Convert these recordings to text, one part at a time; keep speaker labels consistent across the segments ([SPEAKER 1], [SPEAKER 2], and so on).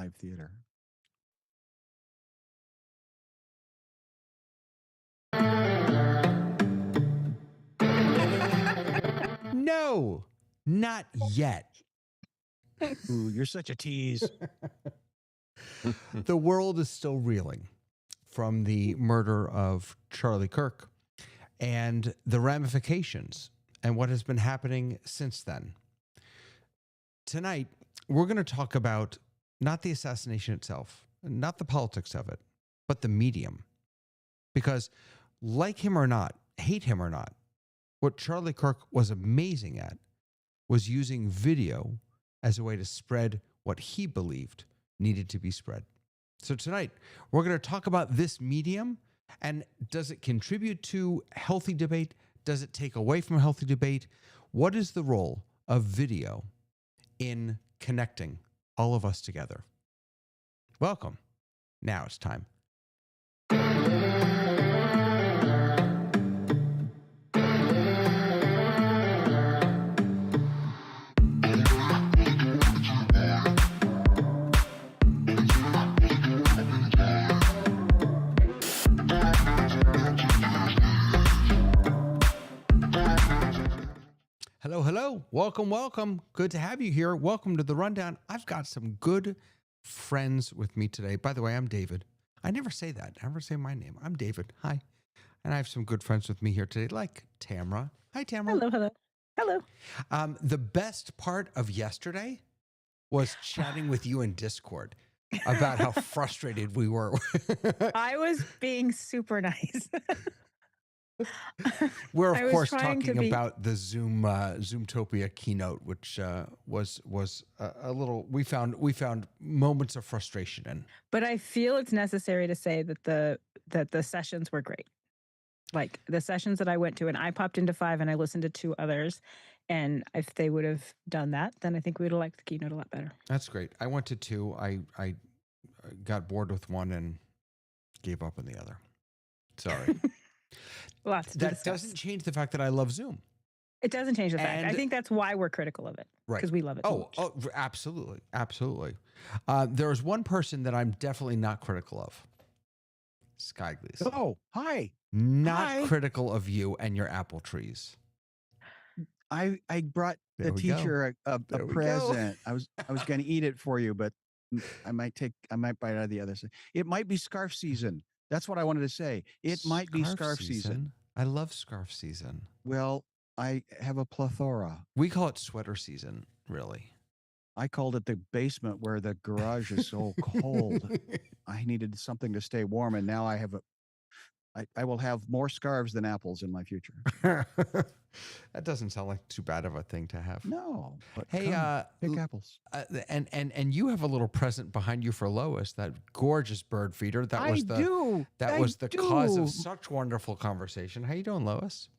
[SPEAKER 1] live theater.
[SPEAKER 2] No, not yet.
[SPEAKER 1] Ooh, you're such a tease.
[SPEAKER 2] The world is still reeling from the murder of Charlie Kirk and the ramifications and what has been happening since then. Tonight, we're going to talk about not the assassination itself, not the politics of it, but the medium. Because, like him or not, hate him or not, what Charlie Kirk was amazing at was using video as a way to spread what he believed needed to be spread. So tonight, we're going to talk about this medium and does it contribute to healthy debate? Does it take away from healthy debate? What is the role of video in connecting all of us together? Welcome. Now it's time. Hello, hello. Welcome, welcome. Good to have you here. Welcome to the Rundown. I've got some good friends with me today. By the way, I'm David. I never say that. I never say my name. I'm David. Hi. And I have some good friends with me here today, like Tamra. Hi, Tamra.
[SPEAKER 3] Hello, hello. Hello.
[SPEAKER 2] The best part of yesterday was chatting with you in Discord about how frustrated we were.
[SPEAKER 3] I was being super nice.
[SPEAKER 2] We're
[SPEAKER 3] I
[SPEAKER 2] of
[SPEAKER 3] was
[SPEAKER 2] course
[SPEAKER 3] trying to
[SPEAKER 2] talking
[SPEAKER 3] be-
[SPEAKER 2] about the Zoomtopia keynote, which was a little. We found moments of frustration in.
[SPEAKER 3] But I feel it's necessary to say that the sessions were great. Like the sessions that I went to, and I popped into 5 and I listened to 2 others. And if they would have done that, then I think we would have liked the keynote a lot better.
[SPEAKER 2] That's great. I went to 2. I got bored with one and gave up on the other. Sorry.
[SPEAKER 3] Lots to
[SPEAKER 2] That
[SPEAKER 3] discuss.
[SPEAKER 2] doesn't change the fact that I love Zoom.
[SPEAKER 3] It doesn't change the fact. I
[SPEAKER 2] And-
[SPEAKER 3] think that's why we're critical of it.
[SPEAKER 2] Right.
[SPEAKER 3] Because we love it so much.
[SPEAKER 2] Absolutely. Absolutely. There is one person that I'm definitely not critical of. Skyglees.
[SPEAKER 1] Oh, hi.
[SPEAKER 2] Not
[SPEAKER 1] Hi.
[SPEAKER 2] critical of you and your apple trees.
[SPEAKER 1] I brought
[SPEAKER 2] There
[SPEAKER 1] the
[SPEAKER 2] we go.
[SPEAKER 1] teacher a
[SPEAKER 2] There we go.
[SPEAKER 1] present. I was going to eat it for you, but I might bite out of the other side. It might be scarf season. That's what I wanted to say. It might be scarf season.
[SPEAKER 2] I love scarf season.
[SPEAKER 1] Well, I have a plethora.
[SPEAKER 2] We call it sweater season, really.
[SPEAKER 1] I called it the basement where the garage is so cold. I needed something to stay warm, and now I have I will have more scarves than apples in my future.
[SPEAKER 2] That doesn't sound like too bad of a thing to have.
[SPEAKER 1] No, but
[SPEAKER 2] Hey,
[SPEAKER 1] come, pick apples.
[SPEAKER 2] And you have a little present behind you for Lois, that gorgeous bird feeder. That was the cause of such wonderful conversation. How you doing, Lois?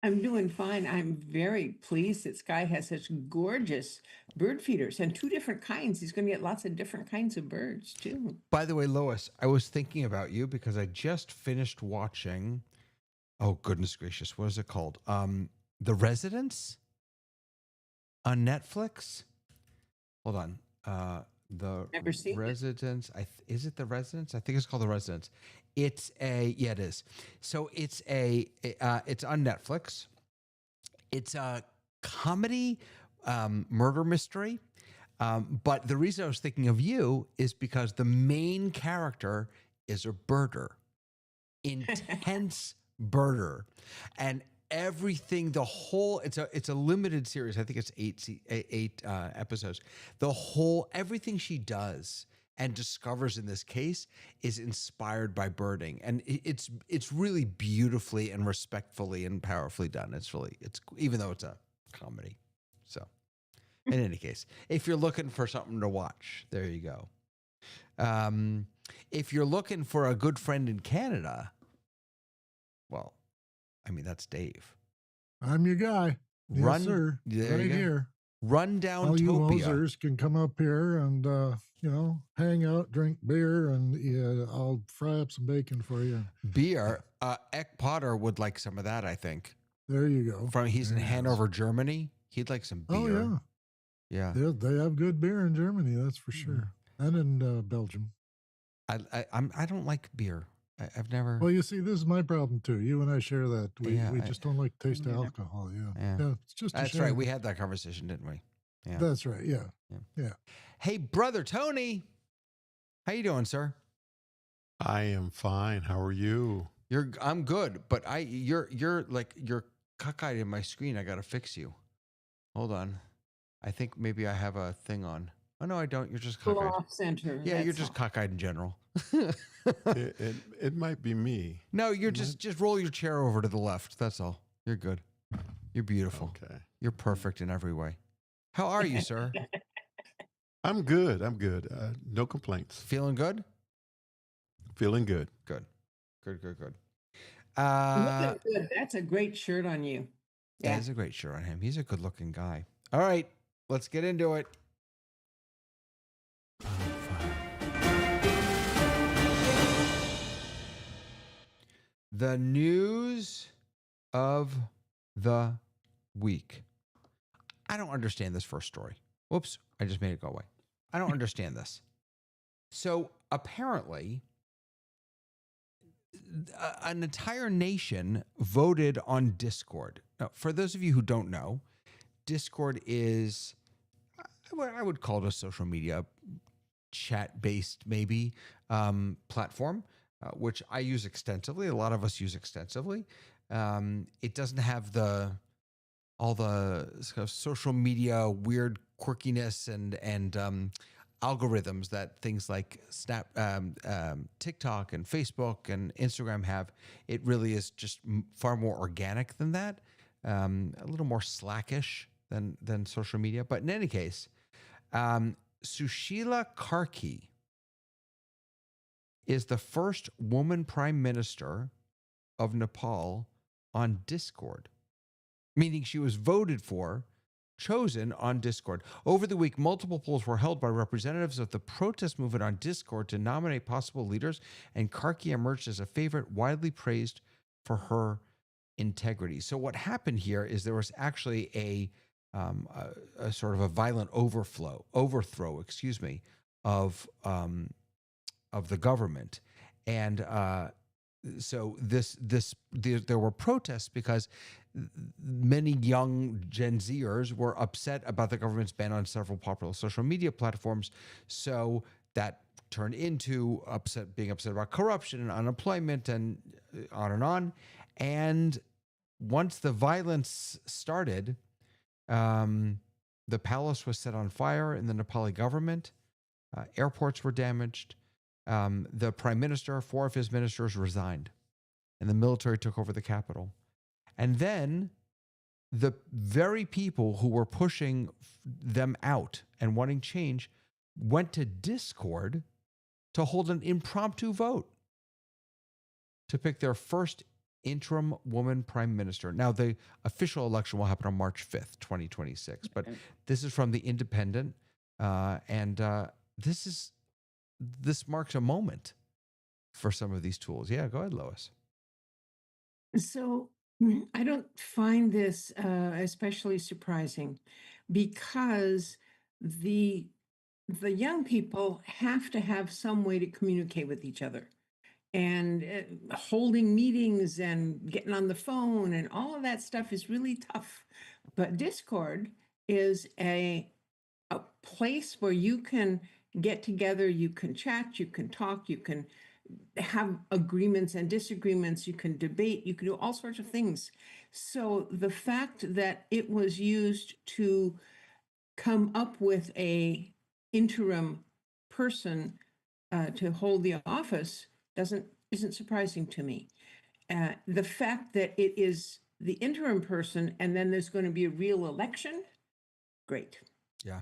[SPEAKER 4] I'm doing fine. I'm very pleased that Sky has such gorgeous bird feeders and 2 different kinds. He's going to get lots of different kinds of birds too.
[SPEAKER 2] By the way, Lois, I was thinking about you because I just finished watching. Oh, goodness gracious. What is it called? The Residence on Netflix. Hold on. The
[SPEAKER 4] Never seen it.
[SPEAKER 2] Residence. Is it The Residence? I think it's called The Residence. It is. So it's on Netflix. It's a comedy murder mystery. But the reason I was thinking of you is because the main character is a birder, intense birder, and everything. It's a limited series. I think it's eight episodes. Everything she does and discovers in this case is inspired by birding, and it's really beautifully and respectfully and powerfully done. It's even though it's a comedy. So, in any case, if you're looking for something to watch, there you go. If you're looking for a good friend in Canada, well, I mean that's Dave.
[SPEAKER 5] I'm your guy. Yes, sir.
[SPEAKER 2] There you
[SPEAKER 5] Right
[SPEAKER 2] go.
[SPEAKER 5] here.
[SPEAKER 2] Rundown
[SPEAKER 5] All you
[SPEAKER 2] Topia.
[SPEAKER 5] hosers can come up here and, hang out, drink beer, and I'll fry up some bacon for you.
[SPEAKER 2] Beer. Eck Potter would like some of that, I think.
[SPEAKER 5] There you go.
[SPEAKER 2] He's in
[SPEAKER 5] There it is.
[SPEAKER 2] Hanover, Germany. He'd like some beer.
[SPEAKER 5] Oh, yeah.
[SPEAKER 2] Yeah.
[SPEAKER 5] They have good beer in Germany, that's for sure. and in Belgium.
[SPEAKER 2] I don't like beer. I've never.
[SPEAKER 5] Well, you see, this is my problem too. You and I share that.
[SPEAKER 2] Yeah,
[SPEAKER 5] We just don't like the taste of
[SPEAKER 3] neither.
[SPEAKER 5] alcohol. Yeah.
[SPEAKER 2] Yeah.
[SPEAKER 5] Yeah. It's just a
[SPEAKER 2] That's
[SPEAKER 5] shame.
[SPEAKER 2] right. We had that conversation, didn't we? Yeah.
[SPEAKER 5] That's right. Yeah.
[SPEAKER 2] Yeah.
[SPEAKER 5] Yeah.
[SPEAKER 2] Hey, brother Tony, how you doing, sir?
[SPEAKER 6] I am fine. How are you?
[SPEAKER 2] I'm good, but you're like you're cockeyed in my screen. I gotta fix you. Hold on. I think maybe I have a thing on. Oh no, I don't. You're just
[SPEAKER 4] Go
[SPEAKER 2] cockeyed.
[SPEAKER 4] off center.
[SPEAKER 2] Yeah, you're
[SPEAKER 4] that's
[SPEAKER 2] just
[SPEAKER 4] all.
[SPEAKER 2] cockeyed in general.
[SPEAKER 6] It might be me.
[SPEAKER 2] No, you're just roll your chair over to the left. That's all. You're good. You're beautiful.
[SPEAKER 6] Okay.
[SPEAKER 2] You're perfect in every way. How are you, sir?
[SPEAKER 6] I'm good. No complaints.
[SPEAKER 2] Feeling good?
[SPEAKER 6] Feeling good.
[SPEAKER 2] Good. Good.
[SPEAKER 4] Looking good. That's a great shirt on you.
[SPEAKER 2] That
[SPEAKER 4] Yeah.
[SPEAKER 2] is a great shirt on him. He's a good-looking guy. All right, let's get into it. The news of the week. I don't understand this first story. Whoops, I just made it go away. I don't understand this. So apparently, an entire nation voted on Discord. Now, for those of you who don't know, Discord is, I would call it a social media chat-based maybe platform, which I use extensively. A lot of us use extensively. It doesn't have all the sort of social media weird quirkiness and algorithms that things like TikTok and Facebook and Instagram have. It really is just far more organic than that, a little more slackish than social media. But in any case, Sushila Karki is the first woman prime minister of Nepal on Discord, meaning she was voted for, chosen on Discord. Over the week, multiple polls were held by representatives of the protest movement on Discord to nominate possible leaders, and Karki emerged as a favorite, widely praised for her integrity. So what happened here is there was actually a sort of a violent overthrow, of the government, and so there were protests because many young Gen Zers were upset about the government's ban on several popular social media platforms. So that turned into being upset about corruption and unemployment and on and on. And once the violence started, the palace was set on fire in the Nepali government. Airports were damaged. The prime minister, 4 of his ministers resigned, and the military took over the capital. And then the very people who were pushing them out and wanting change went to Discord to hold an impromptu vote to pick their first interim woman prime minister. Now, the official election will happen on March 5th, 2026, but this is from The Independent, and this marks a moment for some of these tools. Yeah, go ahead, Lois.
[SPEAKER 4] So I don't find this especially surprising because the young people have to have some way to communicate with each other, and holding meetings and getting on the phone and all of that stuff is really tough. But Discord is a place where you can get together, you can chat, you can talk, you can have agreements and disagreements, you can debate, you can do all sorts of things. So the fact that it was used to come up with a interim person to hold the office isn't surprising to me. The fact that it is the interim person and then there's going to be a real election, great.
[SPEAKER 2] Yeah.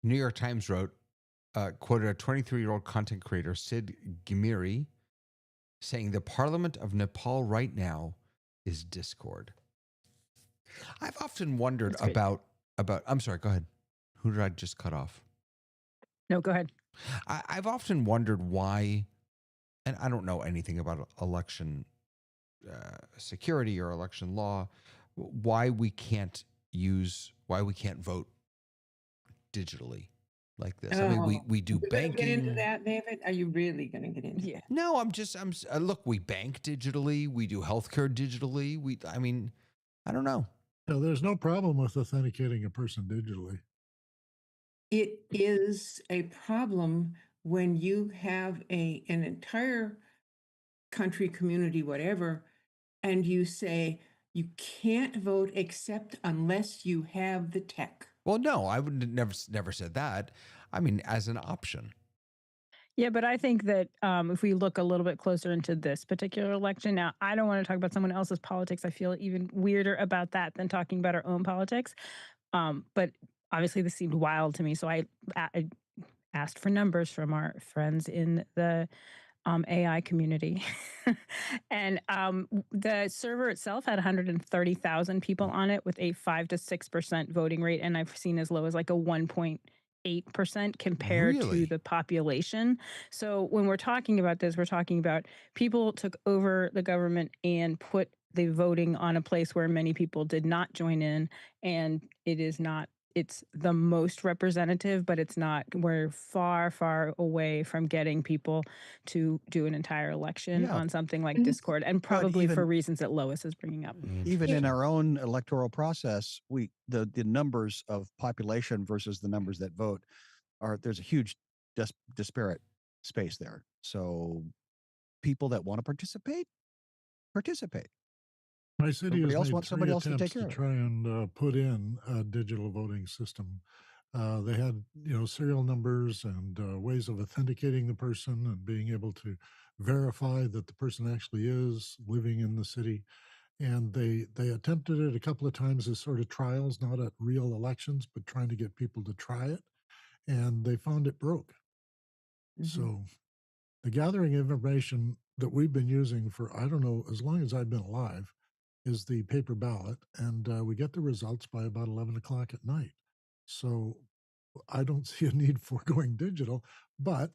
[SPEAKER 2] New York Times quoted a 23-year-old content creator, Sid Gimiri, saying the parliament of Nepal right now is Discord. I've often wondered about, I'm sorry, go ahead. Who did I just cut off?
[SPEAKER 3] No, go ahead.
[SPEAKER 2] I've often wondered why, and I don't know anything about election security or election law, why we can't vote digitally like this. I mean, we do
[SPEAKER 4] You're going to get into
[SPEAKER 2] banking.
[SPEAKER 4] that, David? Are you really going to get into
[SPEAKER 3] Yeah.
[SPEAKER 4] that?
[SPEAKER 2] No, look, we bank digitally. We do healthcare digitally. I mean, I don't know.
[SPEAKER 5] No, there's no problem with authenticating a person digitally.
[SPEAKER 4] It is a problem when you have an entire country, community, whatever, and you say you can't vote except unless you have the tech.
[SPEAKER 2] Well, no, I would never said that. I mean, as an option.
[SPEAKER 3] Yeah, but I think that if we look a little bit closer into this particular election, now I don't want to talk about someone else's politics. I feel even weirder about that than talking about our own politics. But obviously, this seemed wild to me, so I asked for numbers from our friends in the AI community. And the server itself had 130,000 people on it with a 5 to 6% voting rate. And I've seen as low as like a 1.8% compared
[SPEAKER 2] Really?
[SPEAKER 3] to the population. So when we're talking about this, we're talking about people took over the government and put the voting on a place where many people did not join in. And it is not it's the most representative, but it's not. We're far, far away from getting people to do an entire election
[SPEAKER 1] Yeah.
[SPEAKER 3] on something like
[SPEAKER 4] Mhm.
[SPEAKER 3] Discord, and probably for
[SPEAKER 1] even-
[SPEAKER 3] reasons that Lois is bringing up.
[SPEAKER 1] Even in
[SPEAKER 2] Interesting.
[SPEAKER 1] our own electoral process, the numbers of population versus the numbers that vote there's a huge disparate space there. So people that want to participate.
[SPEAKER 5] My city
[SPEAKER 1] Everybody
[SPEAKER 5] has
[SPEAKER 1] else
[SPEAKER 5] made
[SPEAKER 1] wants
[SPEAKER 5] 3
[SPEAKER 1] somebody else to
[SPEAKER 5] attempts
[SPEAKER 1] take care
[SPEAKER 5] to
[SPEAKER 1] of it.
[SPEAKER 5] try and put in a digital voting system. They had, serial numbers and ways of authenticating the person and being able to verify that the person actually is living in the city. And they attempted it a couple of times as sort of trials, not at real elections, but trying to get people to try it. And they found it broke.
[SPEAKER 4] Mhm.
[SPEAKER 5] So the gathering information that we've been using for, I don't know, as long as I've been alive, is the paper ballot. And we get the results by about 11 o'clock at night. So I don't see a need for going digital, but,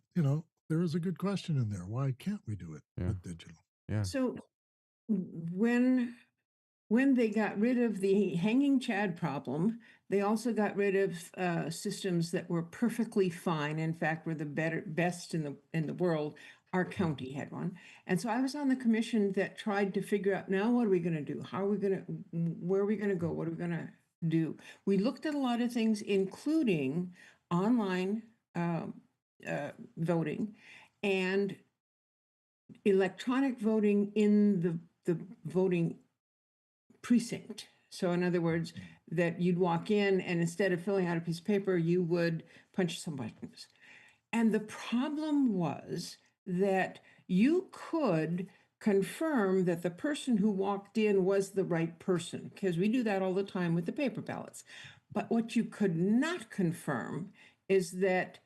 [SPEAKER 5] there is a good question in there. Why can't we do it
[SPEAKER 2] Yeah.
[SPEAKER 5] with digital?
[SPEAKER 2] Yeah.
[SPEAKER 4] So when they got rid of the hanging chad problem, they also got rid of systems that were perfectly fine. In fact, were the best in the world. Our county had one, and so I was on the commission that tried to figure out, now what are we going to do? How are we going to? Where are we going to go? What are we going to do? We looked at a lot of things, including online voting and electronic voting in the voting precinct. So in other words, that you'd walk in and instead of filling out a piece of paper, you would punch some buttons. And the problem was that you could confirm that the person who walked in was the right person, because we do that all the time with the paper ballots. But what you could not confirm is that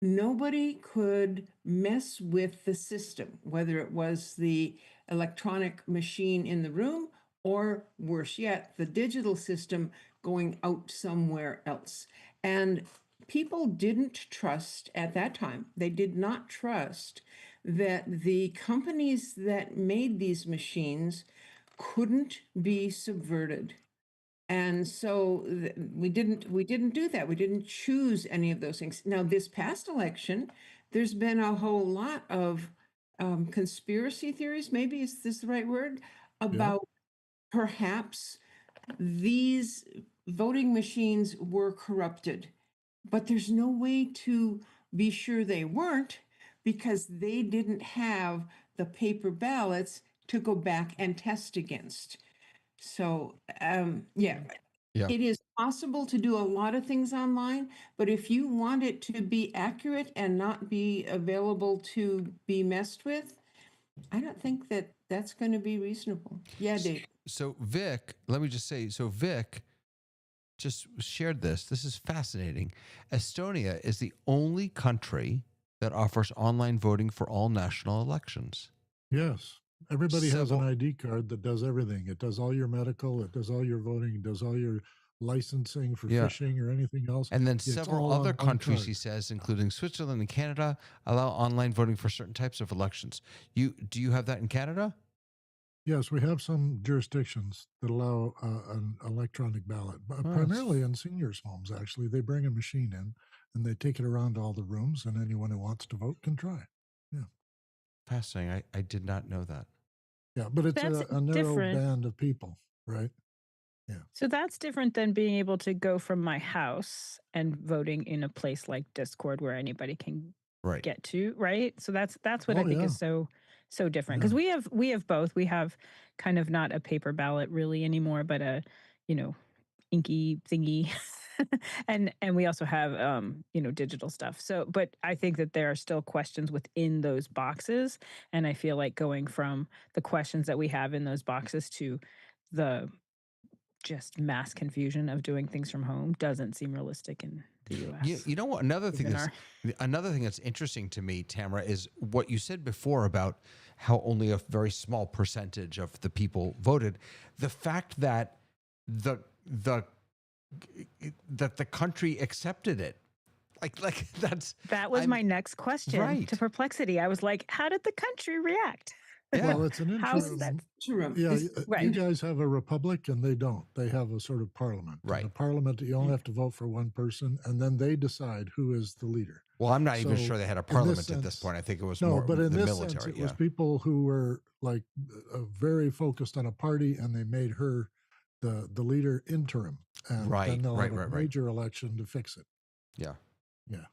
[SPEAKER 4] nobody could mess with the system, whether it was the electronic machine in the room or worse yet, the digital system going out somewhere else. And people didn't trust at that time, they did not trust that the companies that made these machines couldn't be subverted. And so we didn't do that. We didn't choose any of those things. Now, this past election, there's been a whole lot of conspiracy theories, maybe is this the right word, about perhaps these voting machines were corrupted. But there's no way to be sure they weren't, because they didn't have the paper ballots to go back and test against. So, yeah,
[SPEAKER 2] Yeah.
[SPEAKER 4] it is possible to do a lot of things online, but if you want it to be accurate and not be available to be messed with, I don't think that that's going to be reasonable. Yeah, Dave.
[SPEAKER 2] So Vic, let me just say, Vic just shared this. This is fascinating. Estonia is the only country that offers online voting for all national elections.
[SPEAKER 5] Yes. Everybody has an
[SPEAKER 2] Several-
[SPEAKER 5] ID card that does everything. It does all your medical, it does all your voting, it does all your licensing for
[SPEAKER 2] Yeah.
[SPEAKER 5] fishing or anything else.
[SPEAKER 2] And then
[SPEAKER 5] It's
[SPEAKER 2] several
[SPEAKER 5] all on
[SPEAKER 2] other
[SPEAKER 5] one
[SPEAKER 2] countries,
[SPEAKER 5] card.
[SPEAKER 2] he says, including Switzerland and Canada, allow online voting for certain types of elections. Do you have that in Canada?
[SPEAKER 5] Yes, we have some jurisdictions that allow an electronic ballot, but
[SPEAKER 2] Oh,
[SPEAKER 5] primarily in seniors' homes. Actually, they bring a machine in and they take it around to all the rooms, and anyone who wants to vote can try. Yeah,
[SPEAKER 2] fascinating. I did not know that.
[SPEAKER 5] yeah, but it's
[SPEAKER 3] That's
[SPEAKER 5] a narrow
[SPEAKER 3] different.
[SPEAKER 5] band of people, right? Yeah.
[SPEAKER 3] So that's different than being able to go from my house and voting in a place like Discord where anybody can
[SPEAKER 2] Right.
[SPEAKER 3] get to, right? So that's what I
[SPEAKER 5] Oh
[SPEAKER 3] think
[SPEAKER 5] yeah,
[SPEAKER 3] is so different, because
[SPEAKER 5] yeah.
[SPEAKER 3] we have both. We have kind of not a paper ballot really anymore, but a, you know, inky thingy. And we also have digital stuff. So but I think that there are still questions within those boxes, and I feel like going from the questions that we have in those boxes to the just mass confusion of doing things from home doesn't seem realistic in the US.
[SPEAKER 2] You know what? Another thing
[SPEAKER 3] Given
[SPEAKER 2] that's interesting to me, Tamara, is what you said before about how only a very small percentage of the people voted. The fact that the the that the country accepted it, like that's
[SPEAKER 3] that was
[SPEAKER 2] I'm
[SPEAKER 3] my next question
[SPEAKER 2] right.
[SPEAKER 3] to Perplexity. I was like, how did the country react?
[SPEAKER 2] Yeah.
[SPEAKER 5] Well, it's an
[SPEAKER 3] How is
[SPEAKER 5] interim.
[SPEAKER 3] that?
[SPEAKER 4] Interim.
[SPEAKER 5] Yeah,
[SPEAKER 4] This-
[SPEAKER 5] you
[SPEAKER 3] Right.
[SPEAKER 5] guys have a republic and they don't. They have a sort of parliament.
[SPEAKER 2] Right.
[SPEAKER 5] And a parliament, you only have to vote for one person, and then they decide who is the leader.
[SPEAKER 2] Well, I'm not even
[SPEAKER 5] So,
[SPEAKER 2] sure they had a
[SPEAKER 5] in this
[SPEAKER 2] parliament at this
[SPEAKER 5] sense-
[SPEAKER 2] point. I think it was
[SPEAKER 5] No,
[SPEAKER 2] more
[SPEAKER 5] but in
[SPEAKER 2] the
[SPEAKER 5] this
[SPEAKER 2] military.
[SPEAKER 5] sense, it
[SPEAKER 2] Yeah.
[SPEAKER 5] was people who were like very focused on a party, and they made her the leader interim, and
[SPEAKER 2] Right,
[SPEAKER 5] then they'll
[SPEAKER 2] right,
[SPEAKER 5] have a
[SPEAKER 2] right, right.
[SPEAKER 5] major election to fix it.
[SPEAKER 2] Yeah.
[SPEAKER 5] Yeah,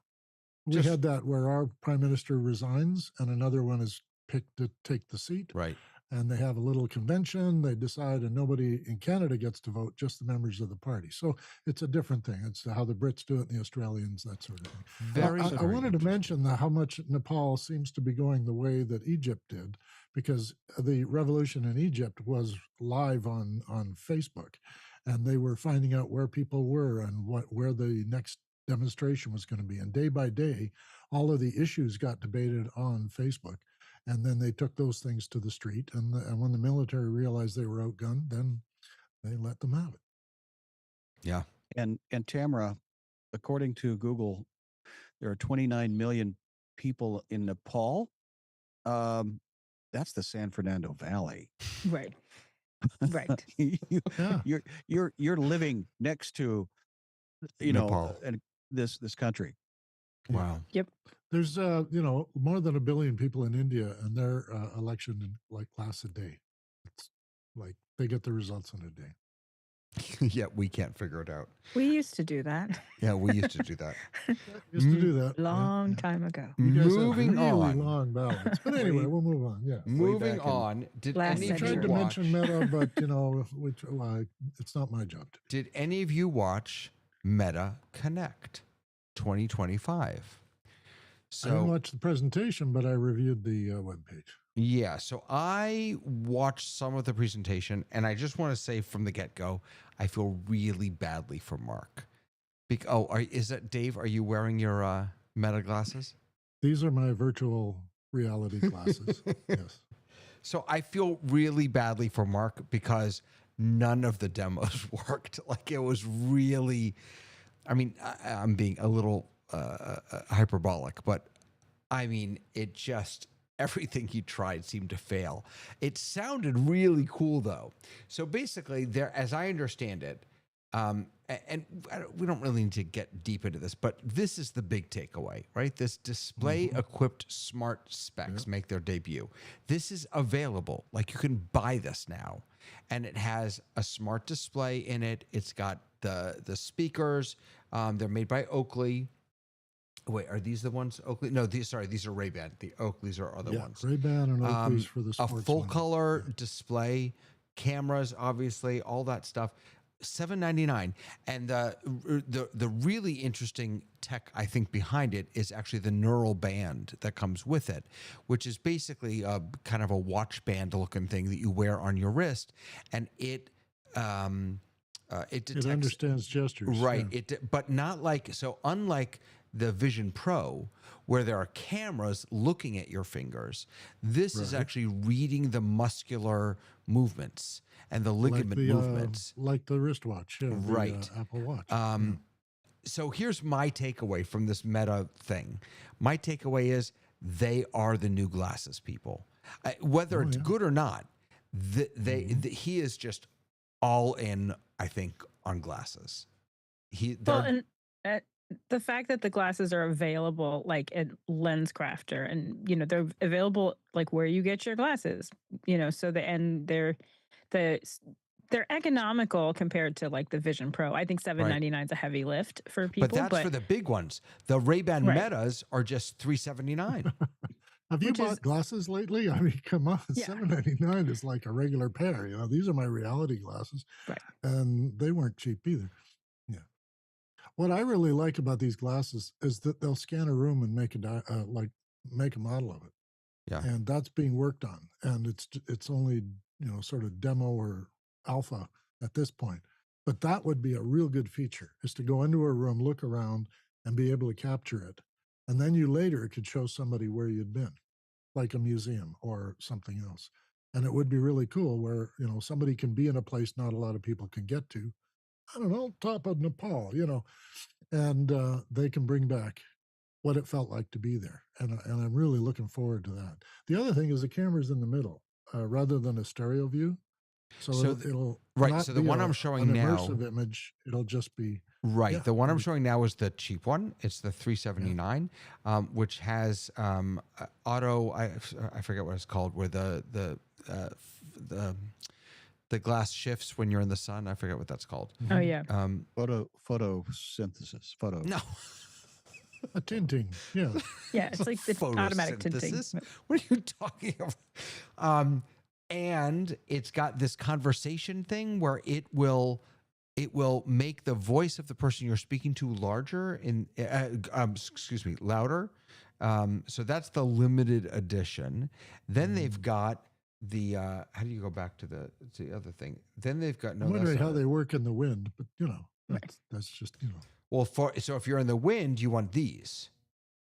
[SPEAKER 5] we
[SPEAKER 2] Just-
[SPEAKER 5] had that where our prime minister resigns, and another one is picked to take the seat.
[SPEAKER 2] Right.
[SPEAKER 5] And they have a little convention, they decide, and nobody in Canada gets to vote, just the members of the party. So it's a different thing. It's how the Brits do it, and the Australians, that sort of thing.
[SPEAKER 2] Very.
[SPEAKER 5] I
[SPEAKER 2] very
[SPEAKER 5] wanted to
[SPEAKER 2] interesting.
[SPEAKER 5] mention how much Nepal seems to be going the way that Egypt did, because the revolution in Egypt was live on Facebook, and they were finding out where people were and where the next demonstration was going to be. And day by day, all of the issues got debated on Facebook. And then they took those things to the street, and when the military realized they were outgunned, then they let them have it.
[SPEAKER 2] Yeah.
[SPEAKER 1] And Tamara, according to Google, there are 29 million people in Nepal. That's the San Fernando Valley.
[SPEAKER 3] Right. Right.
[SPEAKER 5] Yeah.
[SPEAKER 1] You're living next to,
[SPEAKER 2] Nepal.
[SPEAKER 1] and this country.
[SPEAKER 2] Wow.
[SPEAKER 5] There's more than 1 billion people in India, and their election lasts a day. It's like they get the results in a day.
[SPEAKER 2] Yeah, we can't figure it out.
[SPEAKER 3] We used to do that.
[SPEAKER 2] Yeah, we used to do that.
[SPEAKER 5] Used to do that
[SPEAKER 3] Long time ago.
[SPEAKER 5] You guys have
[SPEAKER 2] Moving
[SPEAKER 5] really
[SPEAKER 2] on.
[SPEAKER 5] long ballots, but anyway, we'll move on. Yeah.
[SPEAKER 2] Moving
[SPEAKER 1] back in
[SPEAKER 2] on. Did
[SPEAKER 3] last
[SPEAKER 2] any
[SPEAKER 5] We
[SPEAKER 2] of you
[SPEAKER 5] tried to
[SPEAKER 2] watch?
[SPEAKER 5] mention Meta, but it's not my job to.
[SPEAKER 2] Did any of you watch Meta Connect 2025?
[SPEAKER 5] I didn't
[SPEAKER 2] So
[SPEAKER 5] watch the presentation, but I reviewed the webpage.
[SPEAKER 2] yeah, so I watched some of the presentation, and I just want to say from the get-go, I feel really badly for Mark. Is that Dave? Are you wearing your Meta glasses?
[SPEAKER 5] These are my virtual reality glasses. Yes.
[SPEAKER 2] So I feel really badly for Mark because none of the demos worked. Like it was really, I mean, I'm being a little hyperbolic, but I mean, it just, everything he tried seemed to fail. It sounded really cool though. So basically there, as I understand it, and we don't really need to get deep into this, but this is the big takeaway, right? This display-equipped smart specs make their debut. This is available. Like you can buy this now, and it has a smart display in it. It's got the speakers. They're made by Oakley. Wait, are these the ones? Oakley? No, these are Ray-Ban. The Oakleys are other ones.
[SPEAKER 5] Ray-Ban and Oakley's for the
[SPEAKER 2] A
[SPEAKER 5] sports
[SPEAKER 2] full
[SPEAKER 5] ones.
[SPEAKER 2] color display, cameras, obviously, all that stuff. $799, and the really interesting tech I think behind it is actually the neural band that comes with it, which is basically a kind of a watch band looking thing that you wear on your wrist, and it detects,
[SPEAKER 5] It understands gestures.
[SPEAKER 2] right?
[SPEAKER 5] Yeah.
[SPEAKER 2] But not like, so unlike the Vision Pro, where there are cameras looking at your fingers, this is
[SPEAKER 5] Right.
[SPEAKER 2] actually reading the muscular movements and the ligament movements.
[SPEAKER 5] Like the wristwatch. Yeah, the,
[SPEAKER 2] Right.
[SPEAKER 5] Apple Watch.
[SPEAKER 2] So here's my takeaway from this Meta thing. My takeaway is they are the new glasses, people. Whether it's good or not, He is just all in, I think, on glasses.
[SPEAKER 3] Well, and the fact that the glasses are available, like at Lens Crafter, and they're available like where you get your glasses, so they're economical compared to like the Vision Pro. I think $799 is a heavy lift for people,
[SPEAKER 2] but that's for the big ones. The Ray-Ban
[SPEAKER 3] Right.
[SPEAKER 2] Metas are just $379.
[SPEAKER 5] Have you bought glasses lately? I mean, come on,
[SPEAKER 3] Yeah.
[SPEAKER 5] $799 is like a regular pair. These are my reality glasses,
[SPEAKER 3] Right.
[SPEAKER 5] and they weren't cheap either. Yeah. What I really like about these glasses is that they'll scan a room and make a model of it.
[SPEAKER 2] Yeah.
[SPEAKER 5] And that's being worked on, and it's only sort of demo or alpha at this point. But that would be a real good feature, is to go into a room, look around, and be able to capture it. And then you later could show somebody where you'd been, like a museum or something else. And it would be really cool where, somebody can be in a place not a lot of people can get to. I don't know, top of Nepal, and they can bring back what it felt like to be there. And I'm really looking forward to that. The other thing is the camera's in the middle rather than a stereo view. So it'll
[SPEAKER 2] right.
[SPEAKER 5] not
[SPEAKER 2] So the
[SPEAKER 5] be
[SPEAKER 2] one I'm showing
[SPEAKER 5] an
[SPEAKER 2] now,
[SPEAKER 5] immersive image. It'll just be
[SPEAKER 2] right.
[SPEAKER 5] Yeah,
[SPEAKER 2] The one I'm showing now is the cheap one. It's the $379, which has auto. I forget what it's called, where the glass shifts when you're in the sun. I forget what that's called.
[SPEAKER 3] Oh yeah.
[SPEAKER 1] Photosynthesis.
[SPEAKER 2] No.
[SPEAKER 5] a tinting. Yeah.
[SPEAKER 3] Yeah, it's like the automatic tinting.
[SPEAKER 2] Photosynthesis? What are you talking about? And it's got this conversation thing where it will make the voice of the person you're speaking to larger louder. So that's the limited edition. Then they've got the how do you go back to the other thing? Then they've got
[SPEAKER 5] I'm wondering how they work in the wind, but that's just
[SPEAKER 2] Well, so if you're in the wind, you want these.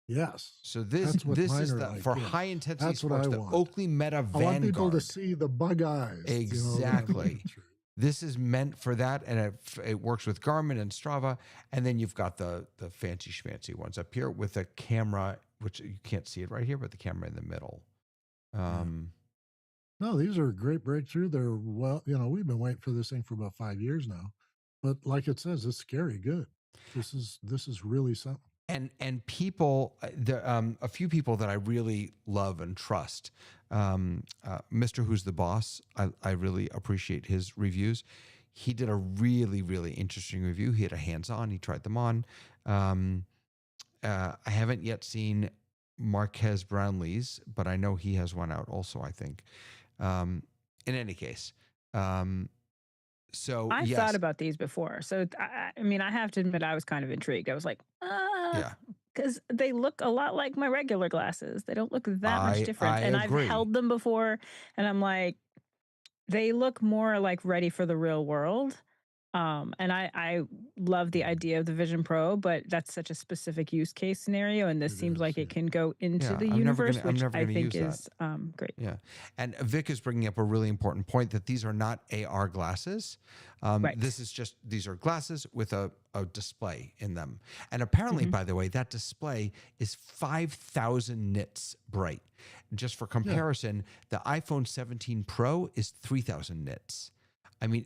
[SPEAKER 5] Yes.
[SPEAKER 2] So this
[SPEAKER 5] That's what
[SPEAKER 2] is
[SPEAKER 5] mine are
[SPEAKER 2] the
[SPEAKER 5] like,
[SPEAKER 2] for
[SPEAKER 5] yeah.
[SPEAKER 2] high intensity
[SPEAKER 5] That's what
[SPEAKER 2] sports,
[SPEAKER 5] I
[SPEAKER 2] the
[SPEAKER 5] want.
[SPEAKER 2] Oakley Meta
[SPEAKER 5] I
[SPEAKER 2] Vanguard.
[SPEAKER 5] want people to see the bug eyes. that I'm
[SPEAKER 2] Exactly.
[SPEAKER 5] looking through.
[SPEAKER 2] This is meant for that, and it works with Garmin and Strava. And then you've got the fancy schmancy ones up here with a camera, which you can't see it right here, but the camera in the middle.
[SPEAKER 5] No, these are a great breakthrough. They're we've been waiting for this thing for about 5 years now, but like it says, it's scary good. This is really something.
[SPEAKER 2] And people, a few people that I really love and trust, Mr. Who's the Boss, I really appreciate his reviews. He did a really, really interesting review. He had a hands-on. He tried them on. I haven't yet seen Marquez Brownlee's, but I know he has one out also, I think. In any case, so
[SPEAKER 3] I thought about these before. So, I mean, I have to admit, I was kind of intrigued. I was like,
[SPEAKER 2] yeah,
[SPEAKER 3] because they look a lot like my regular glasses. They don't look that much different.
[SPEAKER 2] I
[SPEAKER 3] And
[SPEAKER 2] agree.
[SPEAKER 3] I've held them before, and I'm like, they look more like ready for the real world. And I love the idea of the Vision Pro, but that's such a specific use case scenario, and this
[SPEAKER 5] It
[SPEAKER 3] seems
[SPEAKER 5] is,
[SPEAKER 3] like it can go into
[SPEAKER 2] Yeah,
[SPEAKER 3] the
[SPEAKER 2] I'm never
[SPEAKER 3] universe,
[SPEAKER 2] gonna- I'm
[SPEAKER 3] which
[SPEAKER 2] never
[SPEAKER 3] I
[SPEAKER 2] gonna
[SPEAKER 3] think
[SPEAKER 2] use
[SPEAKER 3] is great.
[SPEAKER 2] Yeah. And Vic is bringing up a really important point that these are not AR glasses.
[SPEAKER 3] Right.
[SPEAKER 2] These are glasses with a display in them. And apparently, by the way, that display is 5,000 nits bright. Just for comparison, the iPhone 17 Pro is 3,000 nits. I mean,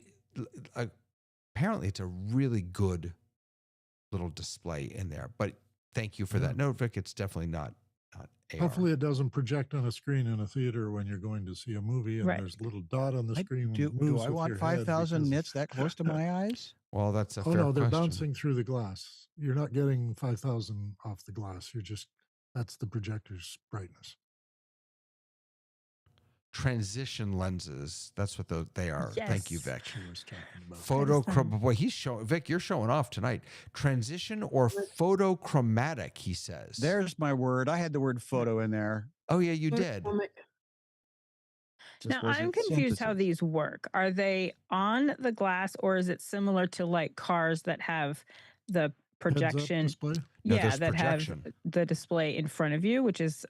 [SPEAKER 2] apparently it's a really good little display in there. But thank you for that note, Vic. It's definitely not AR.
[SPEAKER 5] Hopefully it doesn't project on a screen in a theater when you're going to see a movie and
[SPEAKER 3] Right.
[SPEAKER 5] there's a little dot on the screen. when
[SPEAKER 1] Do
[SPEAKER 5] it moves
[SPEAKER 1] I
[SPEAKER 5] with
[SPEAKER 1] want
[SPEAKER 5] your head
[SPEAKER 1] 5,000
[SPEAKER 5] because-
[SPEAKER 1] nits that close to my eyes?
[SPEAKER 2] Well, that's a
[SPEAKER 5] Oh
[SPEAKER 2] fair
[SPEAKER 5] no, they're
[SPEAKER 2] question.
[SPEAKER 5] bouncing through the glass. You're not getting 5,000 off the glass. That's the projector's brightness.
[SPEAKER 2] Transition lenses. That's what they are. Thank you,
[SPEAKER 3] Yes.
[SPEAKER 2] Vic.
[SPEAKER 5] She was talking about.
[SPEAKER 2] Photochromatic. Boy, he's showing. Vic, you're showing off tonight. Transition or photochromatic, he says.
[SPEAKER 1] There's my word. I had the word photo in there.
[SPEAKER 2] Oh, yeah, you did.
[SPEAKER 1] Just
[SPEAKER 3] Now, I'm
[SPEAKER 1] wasn't
[SPEAKER 3] confused how
[SPEAKER 1] synthesis.
[SPEAKER 3] these work. Are they on the glass, or is it similar to like cars that have the
[SPEAKER 5] Heads-up
[SPEAKER 3] projection?
[SPEAKER 5] display.
[SPEAKER 2] No,
[SPEAKER 3] Yeah,
[SPEAKER 2] there's
[SPEAKER 3] that
[SPEAKER 2] projection.
[SPEAKER 3] have the display in front of you, which is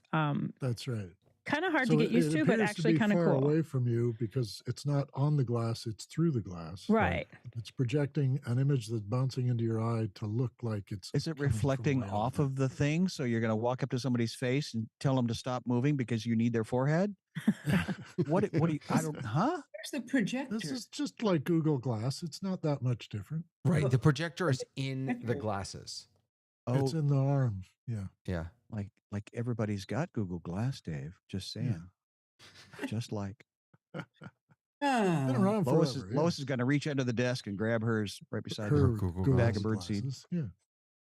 [SPEAKER 5] That's right.
[SPEAKER 3] kind of hard
[SPEAKER 5] So
[SPEAKER 3] to get used
[SPEAKER 5] it
[SPEAKER 3] to, but
[SPEAKER 5] appears
[SPEAKER 3] actually
[SPEAKER 5] be
[SPEAKER 3] kind of
[SPEAKER 5] far
[SPEAKER 3] cool.
[SPEAKER 5] away from you because it's not on the glass; it's through the glass.
[SPEAKER 3] Right.
[SPEAKER 5] It's projecting an image that's bouncing into your eye to look like it's.
[SPEAKER 1] Is it
[SPEAKER 5] coming from
[SPEAKER 1] reflecting
[SPEAKER 5] way out
[SPEAKER 1] off
[SPEAKER 5] there.
[SPEAKER 1] of the thing? So you're going to walk up to somebody's face and tell them to stop moving because you need their forehead? What do you, I don't, huh?
[SPEAKER 4] Where's the projector?
[SPEAKER 5] This is just like Google Glass. It's not that much different.
[SPEAKER 2] Right. The projector is in the
[SPEAKER 4] Projector.
[SPEAKER 2] glasses.
[SPEAKER 1] Oh,
[SPEAKER 5] It's in the arm. Yeah.
[SPEAKER 2] Yeah.
[SPEAKER 1] like everybody's got Google Glass, Dave. Just saying. Just like
[SPEAKER 5] Been
[SPEAKER 4] Ah,
[SPEAKER 5] around
[SPEAKER 1] Lois
[SPEAKER 5] forever.
[SPEAKER 1] Lois is going to reach under the desk and grab hers right beside
[SPEAKER 5] Her
[SPEAKER 1] her.
[SPEAKER 2] Google
[SPEAKER 5] Google
[SPEAKER 1] bag of birdseed.
[SPEAKER 5] glasses. Yeah.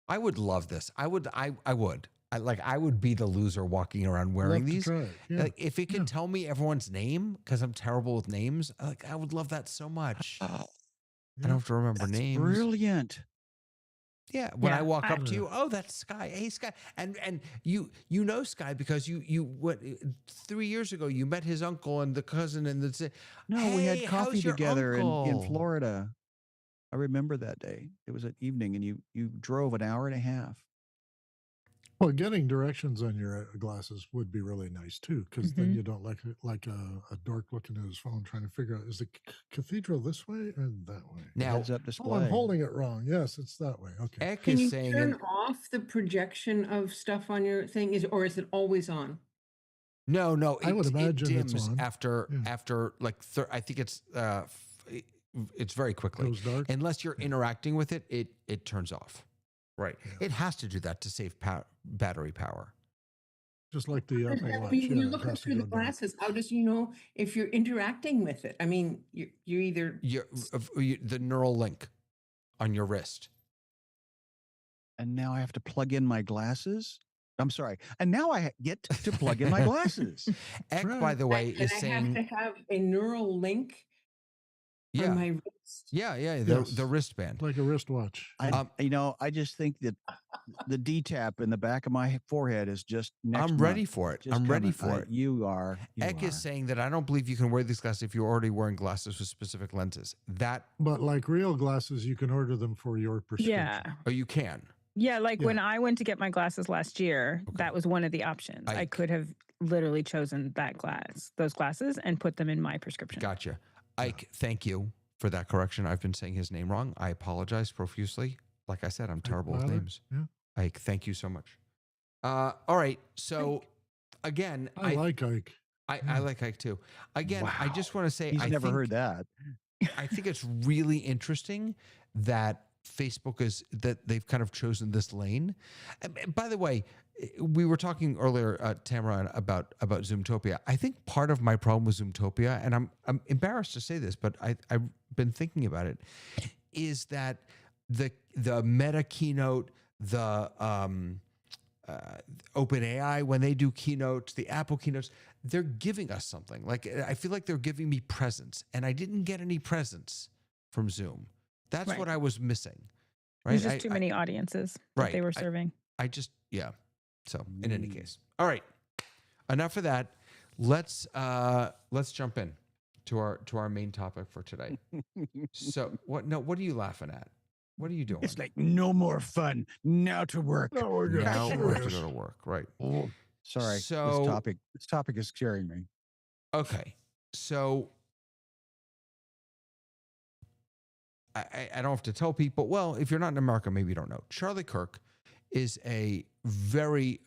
[SPEAKER 2] I would love this. I would. I would be the loser walking around wearing
[SPEAKER 5] Love to
[SPEAKER 2] these.
[SPEAKER 5] try it. Yeah.
[SPEAKER 2] Like, if it could
[SPEAKER 5] Yeah.
[SPEAKER 2] tell me everyone's name, because I'm terrible with names, like I would love that so much. I
[SPEAKER 5] Yeah.
[SPEAKER 2] don't have to remember
[SPEAKER 1] That's
[SPEAKER 2] names.
[SPEAKER 1] brilliant.
[SPEAKER 2] Yeah, when I
[SPEAKER 3] Yeah,
[SPEAKER 2] walk up
[SPEAKER 3] I-
[SPEAKER 2] to you, oh, that's Sky. Hey, Sky, and you know Sky because you what 3 years ago you met his uncle and the cousin and the
[SPEAKER 1] No, we
[SPEAKER 2] Hey,
[SPEAKER 1] had coffee
[SPEAKER 2] how's your
[SPEAKER 1] together in
[SPEAKER 2] uncle?
[SPEAKER 1] Florida. I remember that day. It was an evening, and you drove an hour and a half.
[SPEAKER 5] Well, getting directions on your glasses would be really nice too, because then
[SPEAKER 3] Mhm.
[SPEAKER 5] you don't like a dork looking at his phone trying to figure out, is the cathedral this way or that way?
[SPEAKER 2] Now,
[SPEAKER 1] Heads up
[SPEAKER 5] Oh,
[SPEAKER 1] display.
[SPEAKER 5] I'm holding it wrong. Yes, it's that way. Okay.
[SPEAKER 2] Eck
[SPEAKER 4] can
[SPEAKER 2] is
[SPEAKER 4] you
[SPEAKER 2] saying,
[SPEAKER 4] turn off the projection of stuff on your thing? Or is it always on?
[SPEAKER 2] no,
[SPEAKER 5] I would
[SPEAKER 2] it
[SPEAKER 5] imagine it's
[SPEAKER 2] dims
[SPEAKER 5] on.
[SPEAKER 2] after
[SPEAKER 5] Yeah.
[SPEAKER 2] like I think it's very quickly.
[SPEAKER 5] Goes dark.
[SPEAKER 2] Unless you're
[SPEAKER 5] Yeah.
[SPEAKER 2] interacting with it, it turns off. Right.
[SPEAKER 5] Yeah.
[SPEAKER 2] It has to do that to save battery power.
[SPEAKER 5] Just like the Apple
[SPEAKER 4] I
[SPEAKER 5] Watch.
[SPEAKER 4] mean, when
[SPEAKER 5] Yeah,
[SPEAKER 4] you're
[SPEAKER 5] it
[SPEAKER 4] looking
[SPEAKER 5] has to
[SPEAKER 4] through the
[SPEAKER 5] go dark.
[SPEAKER 4] glasses, how does you know if you're interacting with it? I mean, you're either
[SPEAKER 2] The neural link on your wrist.
[SPEAKER 1] And now I have to plug in my glasses. I'm sorry. And now I get to plug in my glasses.
[SPEAKER 2] Eck,
[SPEAKER 5] right.
[SPEAKER 2] by the way,
[SPEAKER 4] and
[SPEAKER 2] is
[SPEAKER 4] I
[SPEAKER 2] saying,
[SPEAKER 4] have to have a neural link
[SPEAKER 2] yeah,
[SPEAKER 4] on my wrist.
[SPEAKER 2] yeah,
[SPEAKER 5] Yes.
[SPEAKER 2] the wristband.
[SPEAKER 5] Like a wristwatch.
[SPEAKER 1] I just think that the D tap in the back of my forehead is just next
[SPEAKER 2] I'm
[SPEAKER 1] month.
[SPEAKER 2] ready for it.
[SPEAKER 1] Just
[SPEAKER 2] I'm ready
[SPEAKER 1] coming.
[SPEAKER 2] for it.
[SPEAKER 1] You are.
[SPEAKER 2] Eck is saying that I don't believe you can wear these glasses if you're already wearing glasses with specific lenses. That,
[SPEAKER 5] But like real glasses, you can order them for your prescription.
[SPEAKER 3] Yeah.
[SPEAKER 2] oh, you can.
[SPEAKER 3] Yeah, like
[SPEAKER 5] Yeah.
[SPEAKER 3] when I went to get my glasses last year,
[SPEAKER 2] Okay.
[SPEAKER 3] that was one of the options. I
[SPEAKER 2] Ike.
[SPEAKER 3] could have literally chosen those glasses, and put them in my prescription.
[SPEAKER 2] Gotcha. Ike, thank you for that correction. I've been saying his name wrong. I apologize profusely. Like I said, I'm terrible with
[SPEAKER 5] Tyler?
[SPEAKER 2] names.
[SPEAKER 5] Yeah.
[SPEAKER 2] Ike, thank you so much. All right. So again,
[SPEAKER 5] I like Ike.
[SPEAKER 2] I like Ike too. Again, I
[SPEAKER 1] Wow.
[SPEAKER 2] just want to say
[SPEAKER 1] He's
[SPEAKER 2] I
[SPEAKER 1] never
[SPEAKER 2] think,
[SPEAKER 1] heard that.
[SPEAKER 2] I think it's really interesting that Facebook that they've kind of chosen this lane. And by the way, we were talking earlier, Tamara, about Zoomtopia. I think part of my problem with Zoomtopia, and I'm embarrassed to say this, but I've been thinking about it, is that the Meta keynote, the OpenAI, when they do keynotes, the Apple keynotes, they're giving us something. Like, I feel like they're giving me presents, and I didn't get any presents from Zoom. That's
[SPEAKER 3] Right.
[SPEAKER 2] what I was missing. Right.
[SPEAKER 3] There's just too many audiences that they
[SPEAKER 2] Right.
[SPEAKER 3] were serving.
[SPEAKER 2] I just, yeah. So in any case, all right, enough of that. Let's jump in to our main topic for today. So what are you laughing at? What are you doing?
[SPEAKER 1] It's like no more fun. Now to work.
[SPEAKER 5] No, we're good.
[SPEAKER 2] now we have to
[SPEAKER 5] Serious.
[SPEAKER 2] go to work, right?
[SPEAKER 1] Sorry.
[SPEAKER 2] So-
[SPEAKER 1] this topic is scaring me.
[SPEAKER 2] Okay. So I don't have to tell people. Well, if you're not in America, maybe you don't know. Charlie Kirk is a very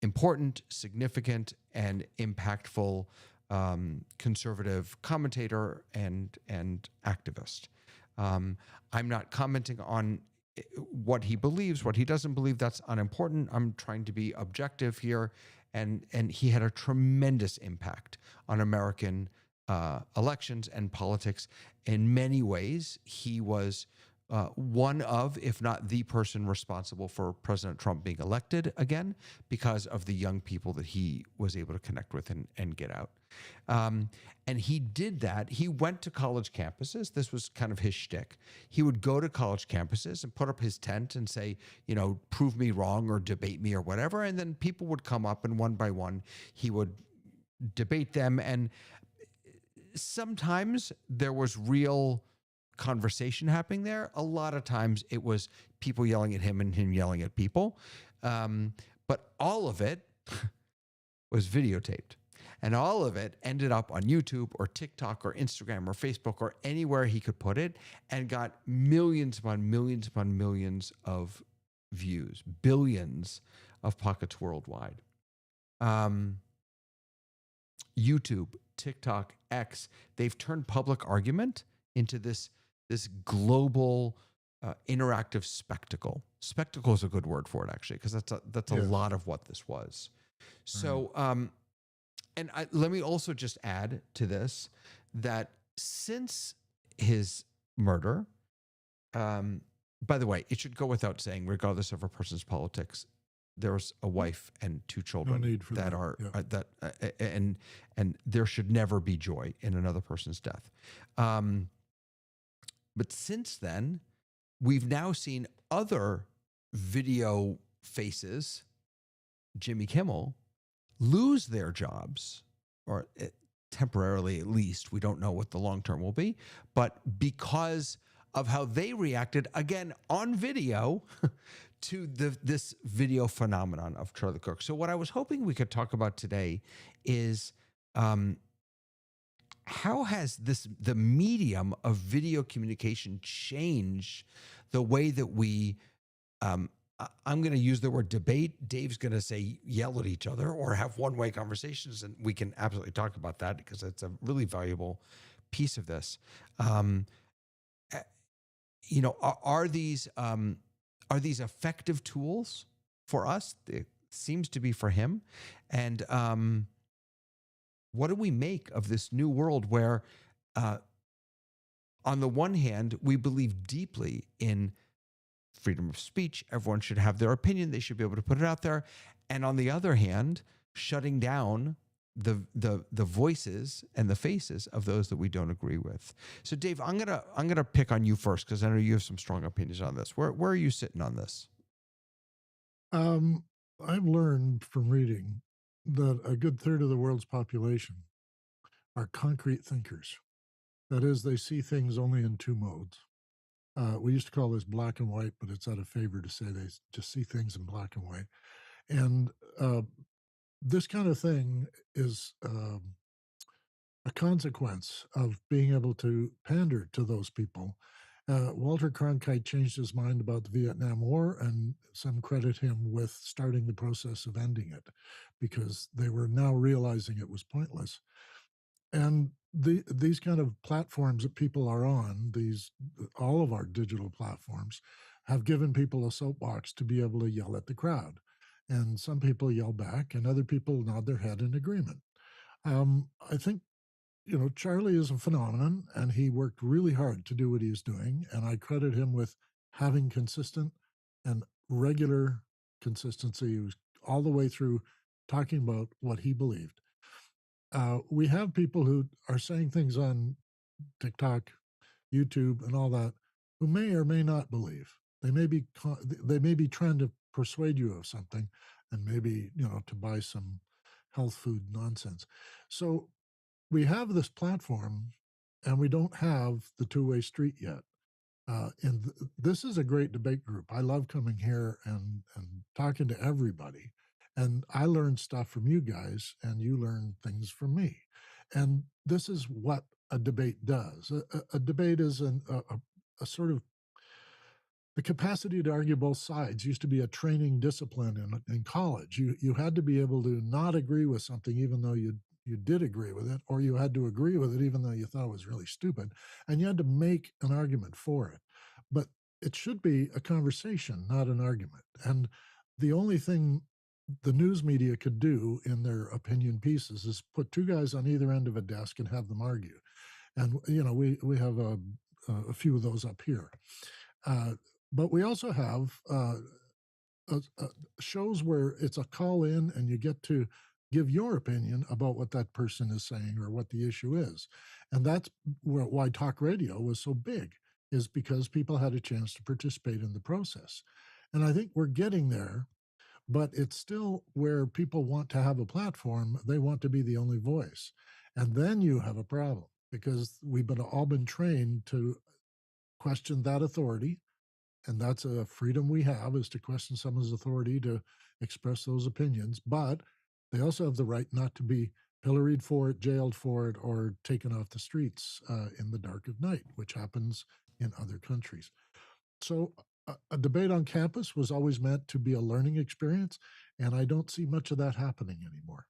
[SPEAKER 2] important, significant, and impactful conservative commentator and activist. I'm not commenting on what he believes, what he doesn't believe. That's unimportant. I'm trying to be objective here, and he had a tremendous impact on American elections and politics. In many ways, he was one of, if not the person responsible for President Trump being elected again, because of the young people that he was able to connect with and get out. And he did that. He went to college campuses. This was kind of his shtick. He would go to college campuses and put up his tent and say, prove me wrong or debate me or whatever. And then people would come up, and one by one, he would debate them. And sometimes there was real conversation happening there. A lot of times it was people yelling at him and him yelling at people. But all of it was videotaped. And all of it ended up on YouTube or TikTok or Instagram or Facebook or anywhere he could put it, and got millions upon millions upon millions of views, billions of pockets worldwide. YouTube, TikTok, X, they've turned public argument into this global interactive spectacle. Spectacle is a good word for it, actually, because that's a
[SPEAKER 5] Yes.
[SPEAKER 2] lot of what this was. So, and let me also just add to this that since his murder, by the way, it should go without saying, regardless of a person's politics, there's a wife and two children
[SPEAKER 5] need for
[SPEAKER 2] that
[SPEAKER 5] that,
[SPEAKER 2] are
[SPEAKER 5] yeah.
[SPEAKER 2] and there should never be joy in another person's death. But since then, we've now seen other video faces, Jimmy Kimmel, lose their jobs, or temporarily at least. We don't know what the long term will be, but because of how they reacted, again, on video, to this video phenomenon of Charlie Kirk. So what I was hoping we could talk about today is how has the medium of video communication changed the way that we, I'm going to use the word debate. Dave's going to say yell at each other or have one-way conversations, and we can absolutely talk about that because it's a really valuable piece of this. You know, are these effective tools for us? It seems to be for him. And what do we make of this new world where, on the one hand, we believe deeply in freedom of speech. Everyone should have their opinion. They should be able to put it out there. And on the other hand, shutting down the voices and the faces of those that we don't agree with. So, Dave, I'm gonna pick on you first because I know you have some strong opinions on this. Where are you sitting on this?
[SPEAKER 5] I've learned from reading that a good third of the world's population are concrete thinkers. That is, they see things only in two modes. We used to call this black and white, but it's out of favor to say they just see things in black and white. And this kind of thing is a consequence of being able to pander to those people. Walter Cronkite changed his mind about the Vietnam War, and some credit him with starting the process of ending it because they were now realizing it was pointless. And these kind of platforms that people are on, all of our digital platforms, have given people a soapbox to be able to yell at the crowd. And some people yell back, and other people nod their head in agreement. I think, Charlie is a phenomenon, and he worked really hard to do what he is doing. And I credit him with having consistent and regular consistency. He was all the way through talking about what he believed. We have people who are saying things on TikTok, YouTube, and all that who may or may not believe. They may be trying to persuade you of something, and maybe to buy some health food nonsense. So we have this platform, and we don't have the two-way street yet. This is a great debate group. I love coming here and talking to everybody. And I learn stuff from you guys, and you learn things from me. And this is what a debate does. A debate is a sort of the capacity to argue both sides. Used to be a training discipline in college. You had to be able to not agree with something even though you did agree with it, or you had to agree with it even though you thought it was really stupid, and you had to make an argument for it. But it should be a conversation, not an argument. And the only thing the news media could do in their opinion pieces is put two guys on either end of a desk and have them argue. And we have a few of those up here, but we also have shows where it's a call in and you get to give your opinion about what that person is saying or what the issue is. And that's why talk radio was so big, is because people had a chance to participate in the process. And I think we're getting there, but it's still where people want to have a platform. They want to be the only voice. And then you have a problem because we've all been trained to question that authority. And that's a freedom we have, is to question someone's authority to express those opinions. But they also have the right not to be pilloried for it, jailed for it, or taken off the streets in the dark of night, which happens in other countries. So a debate on campus was always meant to be a learning experience, and I don't see much of that happening anymore.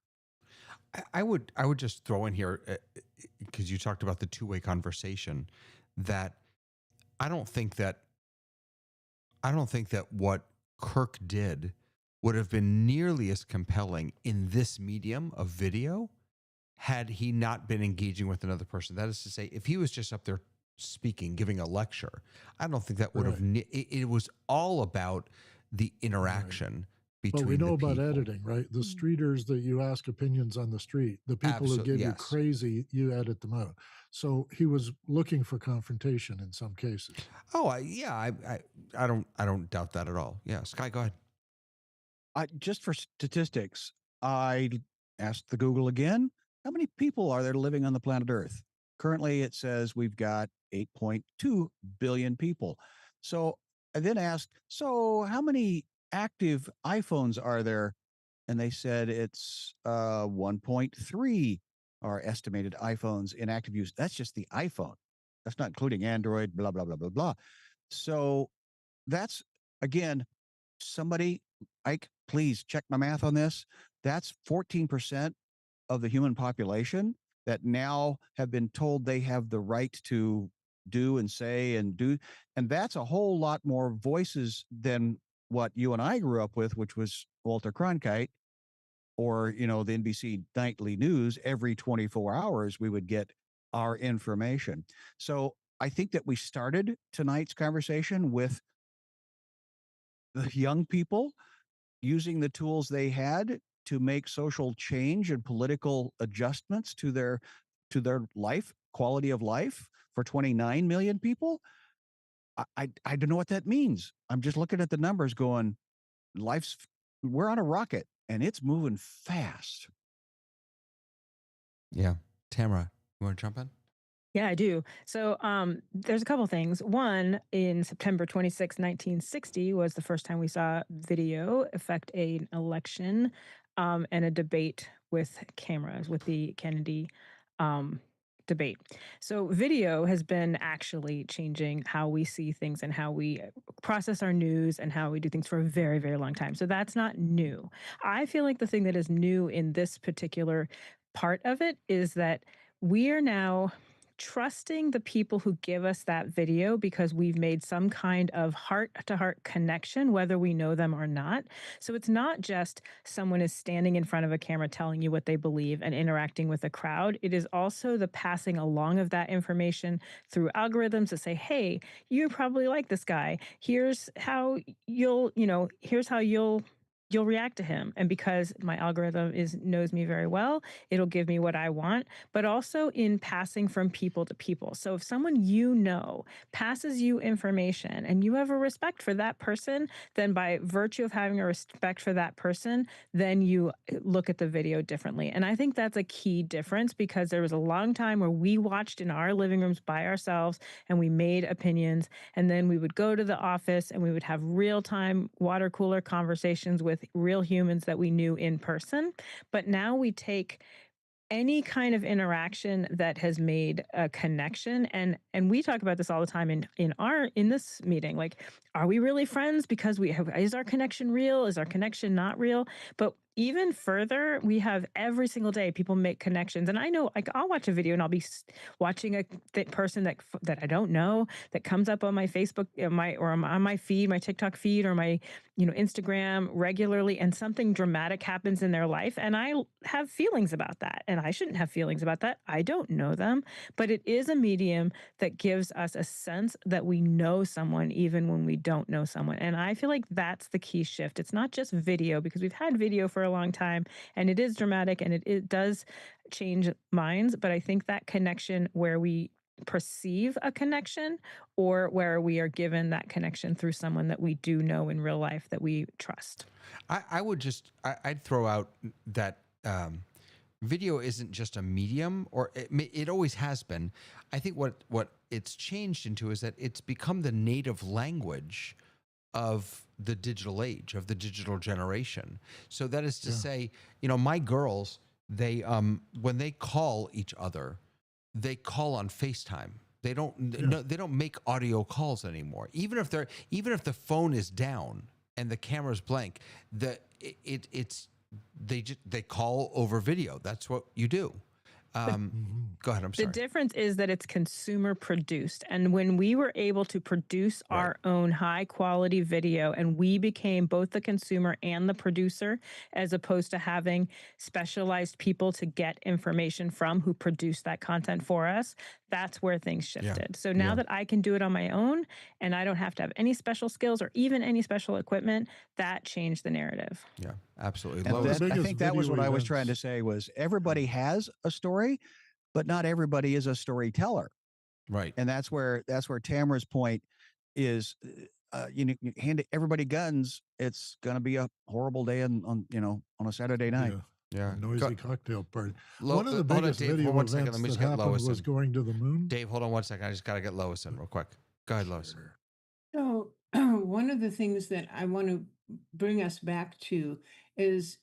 [SPEAKER 2] I would just throw in here, because you talked about the two-way conversation, that I don't think that what Kirk did would have been nearly as compelling in this medium of video had he not been engaging with another person. That is to say, if he was just up there speaking, giving a lecture, I don't think that would have. It was all about the interaction between.
[SPEAKER 5] But we know
[SPEAKER 2] the
[SPEAKER 5] about
[SPEAKER 2] people.
[SPEAKER 5] editing, right? The streeters that you ask opinions on the street, the people who get you
[SPEAKER 2] Yes.
[SPEAKER 5] crazy, you edit them out. So he was looking for confrontation in some cases.
[SPEAKER 2] Oh, I don't doubt that at all. Yeah, Sky, go ahead.
[SPEAKER 1] Just for statistics, I asked the Google again, how many people are there living on the planet Earth? Currently, it says we've got 8.2 billion people. So I then asked, so how many active iPhones are there? And they said it's 1.3 are estimated iPhones in active use. That's just the iPhone. That's not including Android, blah, blah, blah, blah, blah. So that's, again, somebody, Ike, please check my math on this. That's 14% of the human population that now have been told they have the right to do and say and do. And that's a whole lot more voices than what you and I grew up with, which was Walter Cronkite or, the NBC nightly news. Every 24 hours, we would get our information. So I think that we started tonight's conversation with the young people using the tools they had to make social change and political adjustments to their life, quality of life for 29 million people. I don't know what that means. I'm just looking at the numbers going, we're on a rocket and it's moving fast.
[SPEAKER 2] Yeah. Tamara, you want to jump in?
[SPEAKER 3] Yeah, I do. So there's a couple things. One, in September 26, 1960 was the first time we saw video affect an election and a debate with cameras, with the Kennedy debate. So video has been actually changing how we see things and how we process our news and how we do things for a very, very long time. So that's not new. I feel like the thing that is new in this particular part of it is that we are now trusting the people who give us that video because we've made some kind of heart-to-heart connection, whether we know them or not. So it's not just someone is standing in front of a camera telling you what they believe and interacting with a crowd. It is also the passing along of that information through algorithms that say, hey, you probably like this guy. Here's how you'll react to him. And because my algorithm knows me very well, it'll give me what I want, but also in passing from people to people. So if someone passes you information and you have a respect for that person, then by virtue of having a respect for that person, then you look at the video differently. And I think that's a key difference because there was a long time where we watched in our living rooms by ourselves and we made opinions. And then we would go to the office and we would have real-time water cooler conversations with real humans that we knew in person. But now we take any kind of interaction that has made a connection, and we talk about this all the time in this meeting, like, are we really friends because is our connection real, is our connection not real? But even further, we have every single day people make connections, and I know, like, I'll watch a video and I'll be watching a person that I don't know that comes up on my Facebook on my feed, my TikTok feed, or my Instagram regularly, and something dramatic happens in their life and I have feelings about that, and I shouldn't have feelings about that. I don't know them, but it is a medium that gives us a sense that we know someone even when we don't know someone. And I feel like that's the key shift. It's not just video, because we've had video for a long time and it is dramatic and it does change minds, but I think that connection where we perceive a connection or where we are given that connection through someone that we do know in real life that we trust.
[SPEAKER 2] I'd throw out that video isn't just a medium, or it always has been. I think what it's changed into is that it's become the native language of the digital age, of the digital generation. So that is to say, my girls, they when they call each other, they call on FaceTime. They don't make audio calls anymore. Even if the phone is down and the camera's blank, it's they call over video. That's what you do. Go ahead. I'm
[SPEAKER 3] The
[SPEAKER 2] sorry.
[SPEAKER 3] difference is that it's consumer produced. And when we were able to produce our own high quality video and we became both the consumer and the producer, as opposed to having specialized people to get information from who produce that content for us, that's where things shifted. So now that I can do it on my own and I don't have to have any special skills or even any special equipment, that changed the narrative.
[SPEAKER 2] Yeah, absolutely.
[SPEAKER 1] And
[SPEAKER 2] Lois,
[SPEAKER 1] I
[SPEAKER 5] biggest
[SPEAKER 1] think that was
[SPEAKER 5] video
[SPEAKER 1] what I was trying to
[SPEAKER 5] events-
[SPEAKER 1] say was everybody has a story, but not everybody is a storyteller.
[SPEAKER 2] right.
[SPEAKER 1] And that's where Tamara's point is. You hand everybody guns, it's going to be a horrible day on a Saturday night.
[SPEAKER 2] Yeah.
[SPEAKER 5] A noisy cocktail party.
[SPEAKER 2] Lo-
[SPEAKER 5] One of the
[SPEAKER 2] hold on,
[SPEAKER 5] biggest
[SPEAKER 2] Dave,
[SPEAKER 5] video
[SPEAKER 2] hold on one
[SPEAKER 5] events
[SPEAKER 2] second. Let me
[SPEAKER 5] that
[SPEAKER 2] just get
[SPEAKER 5] happened
[SPEAKER 2] Lois
[SPEAKER 5] was
[SPEAKER 2] in.
[SPEAKER 5] going to the moon.
[SPEAKER 2] Dave, hold on one second. I just got to get Lois in real quick. Go ahead, Lois.
[SPEAKER 4] So, one of the things that I want to bring us back to is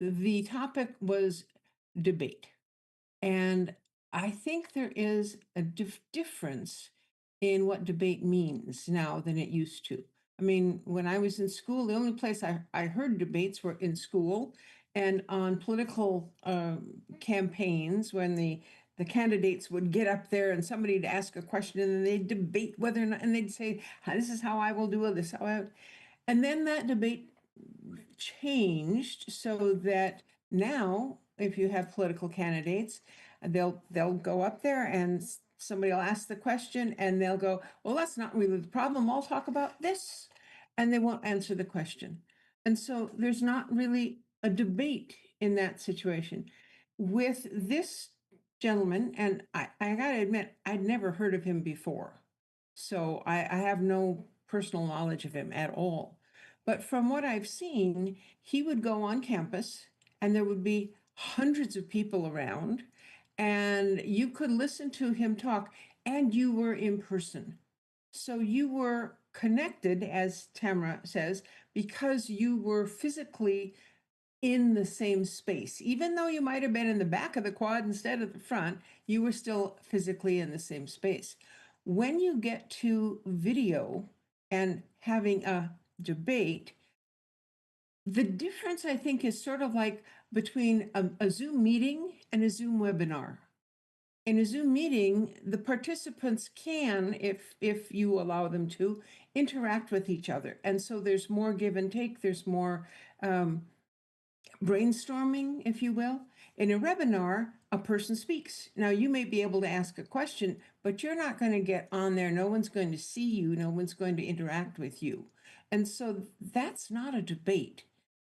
[SPEAKER 4] the topic was debate. And I think there is a difference in what debate means now than it used to. I mean, when I was in school, the only place I heard debates were in school and on political campaigns when the candidates would get up there and somebody would ask a question and then they'd debate whether or not, and they'd say, this is how I will do it, this is how I, and then that debate changed so that now if you have political candidates, they'll go up there and somebody will ask the question and they'll go, well, that's not really the problem, I'll talk about this, and they won't answer the question. And so there's not really a debate in that situation with this gentleman. And I gotta admit, I'd never heard of him before, so I have no personal knowledge of him at all. But from what I've seen, he would go on campus and there would be hundreds of people around, and you could listen to him talk, and you were in person. So you were connected, as Tamara says, because you were physically in the same space. Even though you might have been in the back of the quad instead of the front, you were still physically in the same space. When you get to video and having a debate, the difference, I think, is sort of like between a Zoom meeting and a Zoom webinar. In a Zoom meeting, the participants can, if you allow them to, interact with each other. And so there's more give and take, there's more brainstorming, if you will. In a webinar, a person speaks. Now, you may be able to ask a question, but you're not going to get on there. No one's going to see you. No one's going to interact with you. And so that's not a debate.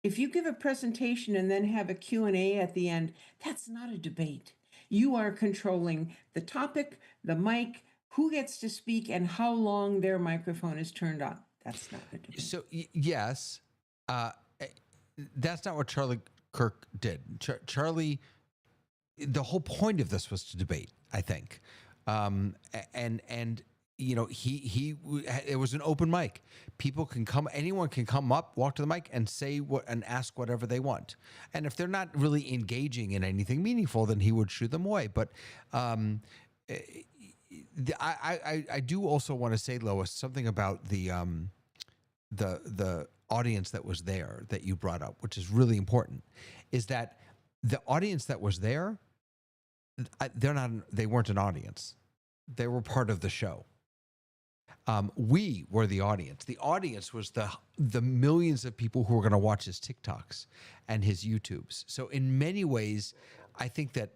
[SPEAKER 4] If you give a presentation and then have a Q&A at the end, that's not a debate. You are controlling the topic, the mic, who gets to speak, and how long their microphone is turned on. That's not a debate.
[SPEAKER 2] So yes, that's not what Charlie Kirk did. Charlie, the whole point of this was to debate, I think, and it was an open mic. People can come, anyone can come up, walk to the mic, and say what and ask whatever they want. And if they're not really engaging in anything meaningful, then he would shoo them away. But I do also want to say, Lois, something about the audience that was there that you brought up, which is really important, is that the audience that was there, they weren't an audience. They were part of the show. We were the audience. The audience was the millions of people who were going to watch his TikToks and his YouTubes. So in many ways, I think that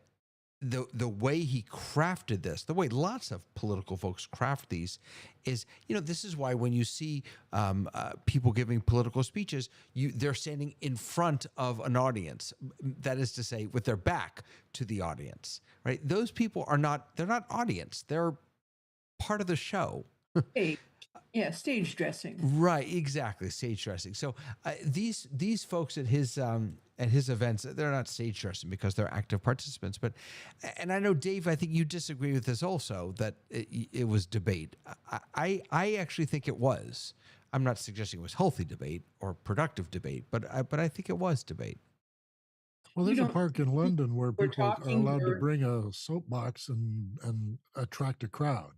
[SPEAKER 2] the way he crafted this, the way lots of political folks craft these, is, this is why when you see people giving political speeches, they're standing in front of an audience. That is to say, with their back to the audience, right? Those people they're not audience. They're part of the show.
[SPEAKER 4] Stage dressing.
[SPEAKER 2] Right, exactly, stage dressing. So these folks at his events, they're not stage dressing because they're active participants. And I know, Dave, I think you disagree with this also, that it was debate. I actually think it was. I'm not suggesting it was healthy debate or productive debate, but I think it was debate.
[SPEAKER 5] Well, there's a park in London where
[SPEAKER 4] we're
[SPEAKER 5] people are
[SPEAKER 4] talking
[SPEAKER 5] allowed to
[SPEAKER 4] or-
[SPEAKER 5] bring a soapbox and attract a crowd.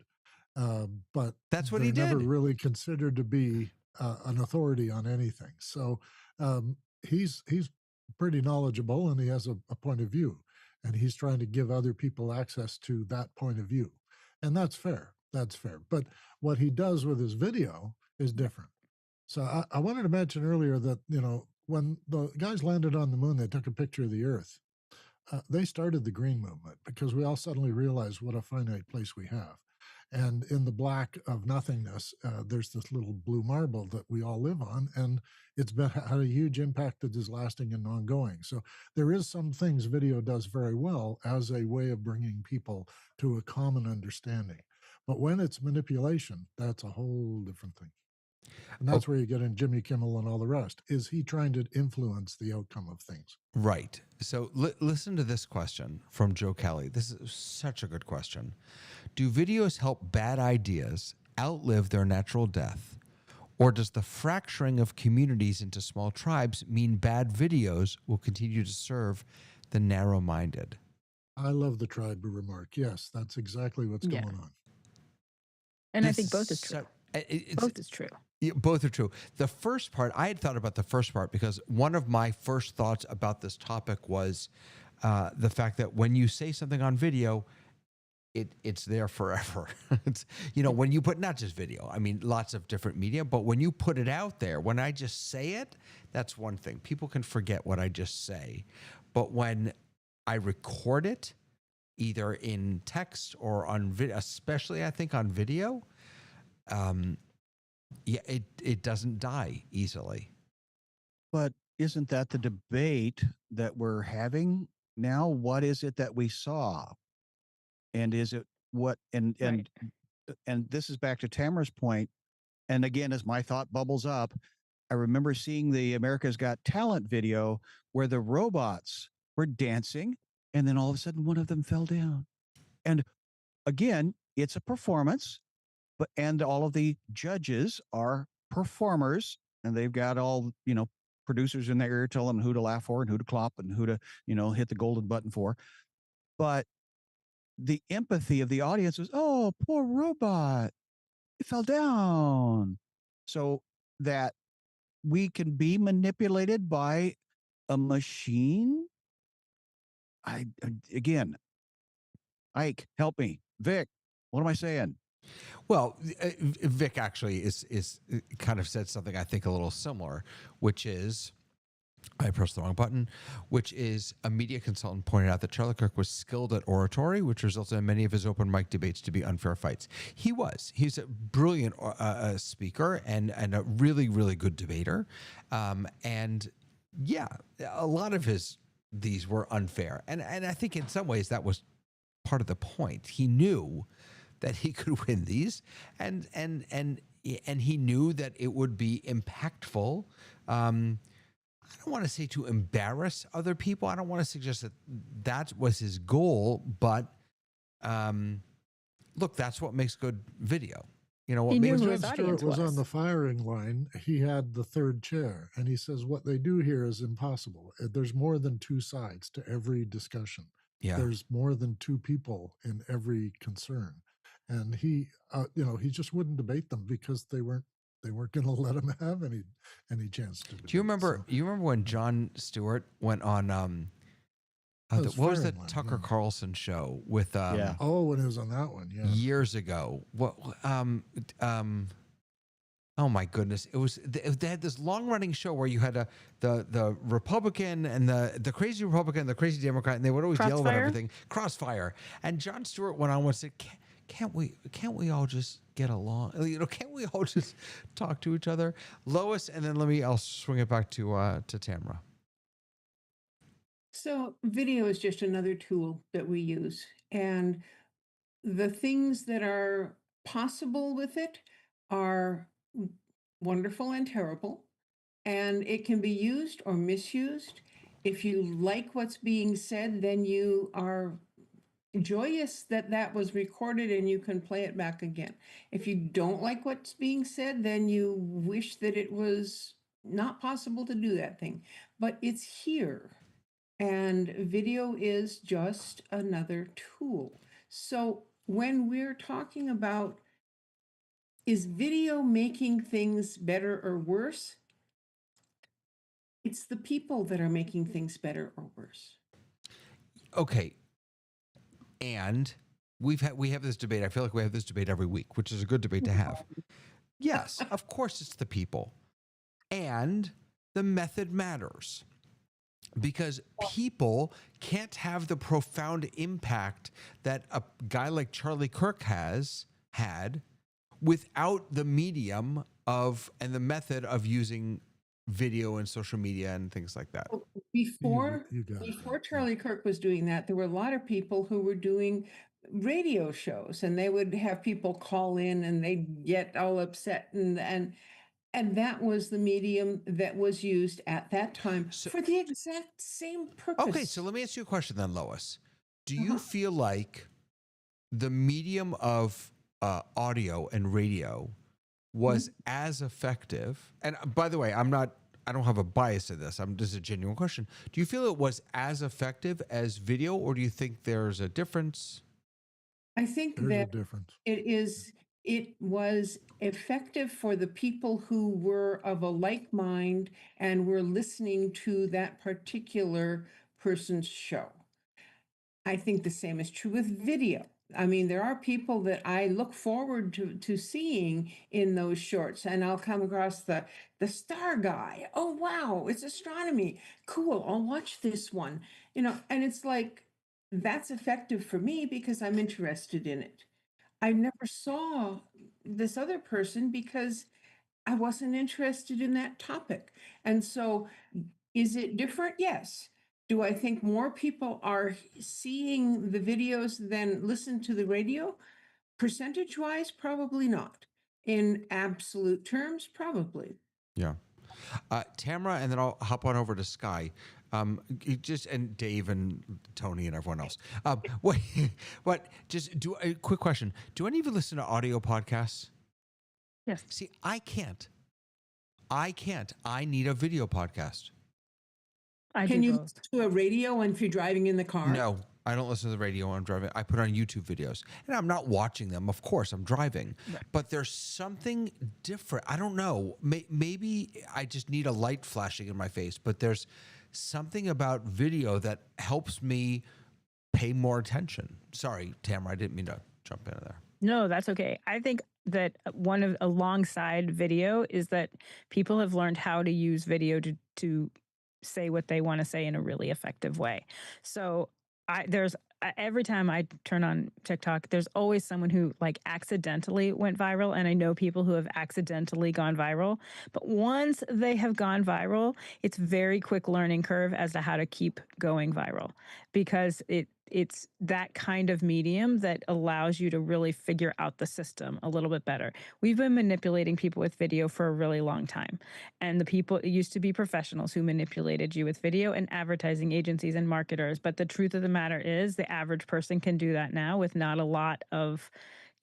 [SPEAKER 5] But
[SPEAKER 2] That's what
[SPEAKER 5] they're
[SPEAKER 2] he did.
[SPEAKER 5] never really considered to be an authority on anything. So he's pretty knowledgeable and he has a point of view, and he's trying to give other people access to that point of view. And that's fair. That's fair. But what he does with his video is different. So I wanted to mention earlier that, when the guys landed on the moon, they took a picture of the Earth. They started the green movement because we all suddenly realized what a finite place we have. And in the black of nothingness, there's this little blue marble that we all live on, and it's had a huge impact that is lasting and ongoing. So there is some things video does very well as a way of bringing people to a common understanding. But when it's manipulation, that's a whole different thing. And that's where you get in Jimmy Kimmel and all the rest. Is he trying to influence the outcome of things?
[SPEAKER 2] Right. So listen to this question from Joe Kelly. This is such a good question. Do videos help bad ideas outlive their natural death? Or does the fracturing of communities into small tribes mean bad videos will continue to serve the narrow-minded?
[SPEAKER 5] I love the tribe remark. Yes, that's exactly what's
[SPEAKER 3] Yeah.
[SPEAKER 5] going on.
[SPEAKER 3] And I think both is true. Both is true.
[SPEAKER 2] Yeah, both are true. The first part, I had thought about the first part because one of my first thoughts about this topic was the fact that when you say something on video, it's there forever. It's, when you put, not just video, I mean, lots of different media, but when you put it out there, when I just say it, that's one thing. People can forget what I just say. But when I record it, either in text or on video, especially I think on video, yeah, it doesn't die easily.
[SPEAKER 1] But isn't that the debate that we're having now? What is it that we saw? And is it what
[SPEAKER 3] Right.
[SPEAKER 1] and this is back to Tamara's point. And again, as my thought bubbles up, I remember seeing the America's Got Talent video where the robots were dancing, and then all of a sudden one of them fell down. And again, it's a performance, and all of the judges are performers, and they've got all producers in their ear telling them who to laugh for and who to clap and who to hit the golden button for. But the empathy of the audience was, oh, poor robot, it fell down. So that we can be manipulated by a machine. Again, Ike, help me. Vic, what am I saying?
[SPEAKER 2] Well, Vic actually is kind of said something I think a little similar, which is, I pressed the wrong button, which is a media consultant pointed out that Charlie Kirk was skilled at oratory, which resulted in many of his open mic debates to be unfair fights. He's a brilliant speaker and a really, really good debater. And yeah, a lot of these were unfair. And I think in some ways that was part of the point. He knew that he could win these, and he knew that it would be impactful. I don't want to say to embarrass other people. I don't want to suggest that was his goal, but look, that's what makes good video. What
[SPEAKER 3] He knew
[SPEAKER 2] makes
[SPEAKER 3] who
[SPEAKER 5] When
[SPEAKER 3] his
[SPEAKER 5] Jon
[SPEAKER 3] audience
[SPEAKER 5] Stewart was on
[SPEAKER 3] was.
[SPEAKER 5] the firing line, he had the third chair, and he says what they do here is impossible. There's more than two sides to every discussion.
[SPEAKER 2] Yeah.
[SPEAKER 5] There's more than two people in every concern, and he just wouldn't debate them because they weren't going to let him have any chance to debate.
[SPEAKER 2] Do you remember? You remember when Jon Stewart went on what was the Tucker Carlson show with
[SPEAKER 1] Yeah.
[SPEAKER 5] Oh, when he was on that one, yeah,
[SPEAKER 2] years ago? What oh my goodness! It was they had this long running show where you had the Republican and the crazy Republican and the crazy Democrat, and they would always yell about everything. Crossfire. And Jon Stewart went on and said, Can't we all just get along? Can't we all just talk to each other? Lois, and then I'll swing it back to Tamara.
[SPEAKER 4] So video is just another tool that we use. And the things that are possible with it are wonderful and terrible. And it can be used or misused. If you like what's being said, then you are joyous that that was recorded and you can play it back again. If you don't like what's being said, then you wish that it was not possible to do that thing. But it's here. And video is just another tool. So when we're talking about, is video making things better or worse? It's the people that are making things better or worse.
[SPEAKER 2] Okay. And we have this debate. I feel like we have this debate every week, which is a good debate to have. Yes, of course it's the people. And the method matters. Because people can't have the profound impact that a guy like Charlie Kirk has had without the medium of and the method of using video and social media and things like that.
[SPEAKER 4] Before
[SPEAKER 5] You got it
[SPEAKER 4] before
[SPEAKER 5] right. Yeah.
[SPEAKER 4] Charlie Kirk was doing that, there were a lot of people who were doing radio shows, and they would have people call in and they'd get all upset, and that was the medium that was used at that time
[SPEAKER 2] So,
[SPEAKER 4] for the exact same purpose.
[SPEAKER 2] okay, so let me ask you a question then, Lois. Do you
[SPEAKER 4] Uh-huh.
[SPEAKER 2] feel like the medium of audio and radio was as effective? And by the way, I don't have a bias to this. I'm just a genuine question. Do you feel it was as effective as video, or do you think there's a difference?
[SPEAKER 4] I think
[SPEAKER 5] There's a
[SPEAKER 4] that
[SPEAKER 5] difference.
[SPEAKER 4] it was effective for the people who were of a like mind and were listening to that particular person's show. I think the same is true with video. I mean, there are people that I look forward to seeing in those shorts, and I'll come across the star guy. Oh wow, it's astronomy. Cool. I'll watch this one. And it's like that's effective for me because I'm interested in it. I never saw this other person because I wasn't interested in that topic. And so, is it different? Yes. Do I think more people are seeing the videos than listen to the radio? Percentage wise, probably not. In absolute terms, probably.
[SPEAKER 2] Yeah. Tamara, and then I'll hop on over to Sky. And Dave and Tony and everyone else. Just do a quick question. Do any of you listen to audio podcasts?
[SPEAKER 3] Yes.
[SPEAKER 2] See, I can't. I need a video podcast.
[SPEAKER 3] I
[SPEAKER 4] Can
[SPEAKER 3] do
[SPEAKER 4] you
[SPEAKER 3] both.
[SPEAKER 4] listen to a radio if you're driving in the car?
[SPEAKER 2] No, I don't listen to the radio when I'm driving. I put on YouTube videos, and I'm not watching them. Of course, I'm driving, but there's something different. I don't know. Maybe I just need a light flashing in my face, but there's something about video that helps me pay more attention. Sorry, Tamara, I didn't mean to jump in there.
[SPEAKER 3] No, that's okay. I think that one of alongside video is that people have learned how to use video to say what they want to say in a really effective way. So there's every time I turn on TikTok, there's always someone who like accidentally went viral, and I know people who have accidentally gone viral. But once they have gone viral, it's very quick learning curve as to how to keep going viral, because it's that kind of medium that allows you to really figure out the system a little bit better. We've been manipulating people with video for a really long time. And the people, it used to be professionals who manipulated you with video and advertising agencies and marketers. But the truth of the matter is the average person can do that now with not a lot of,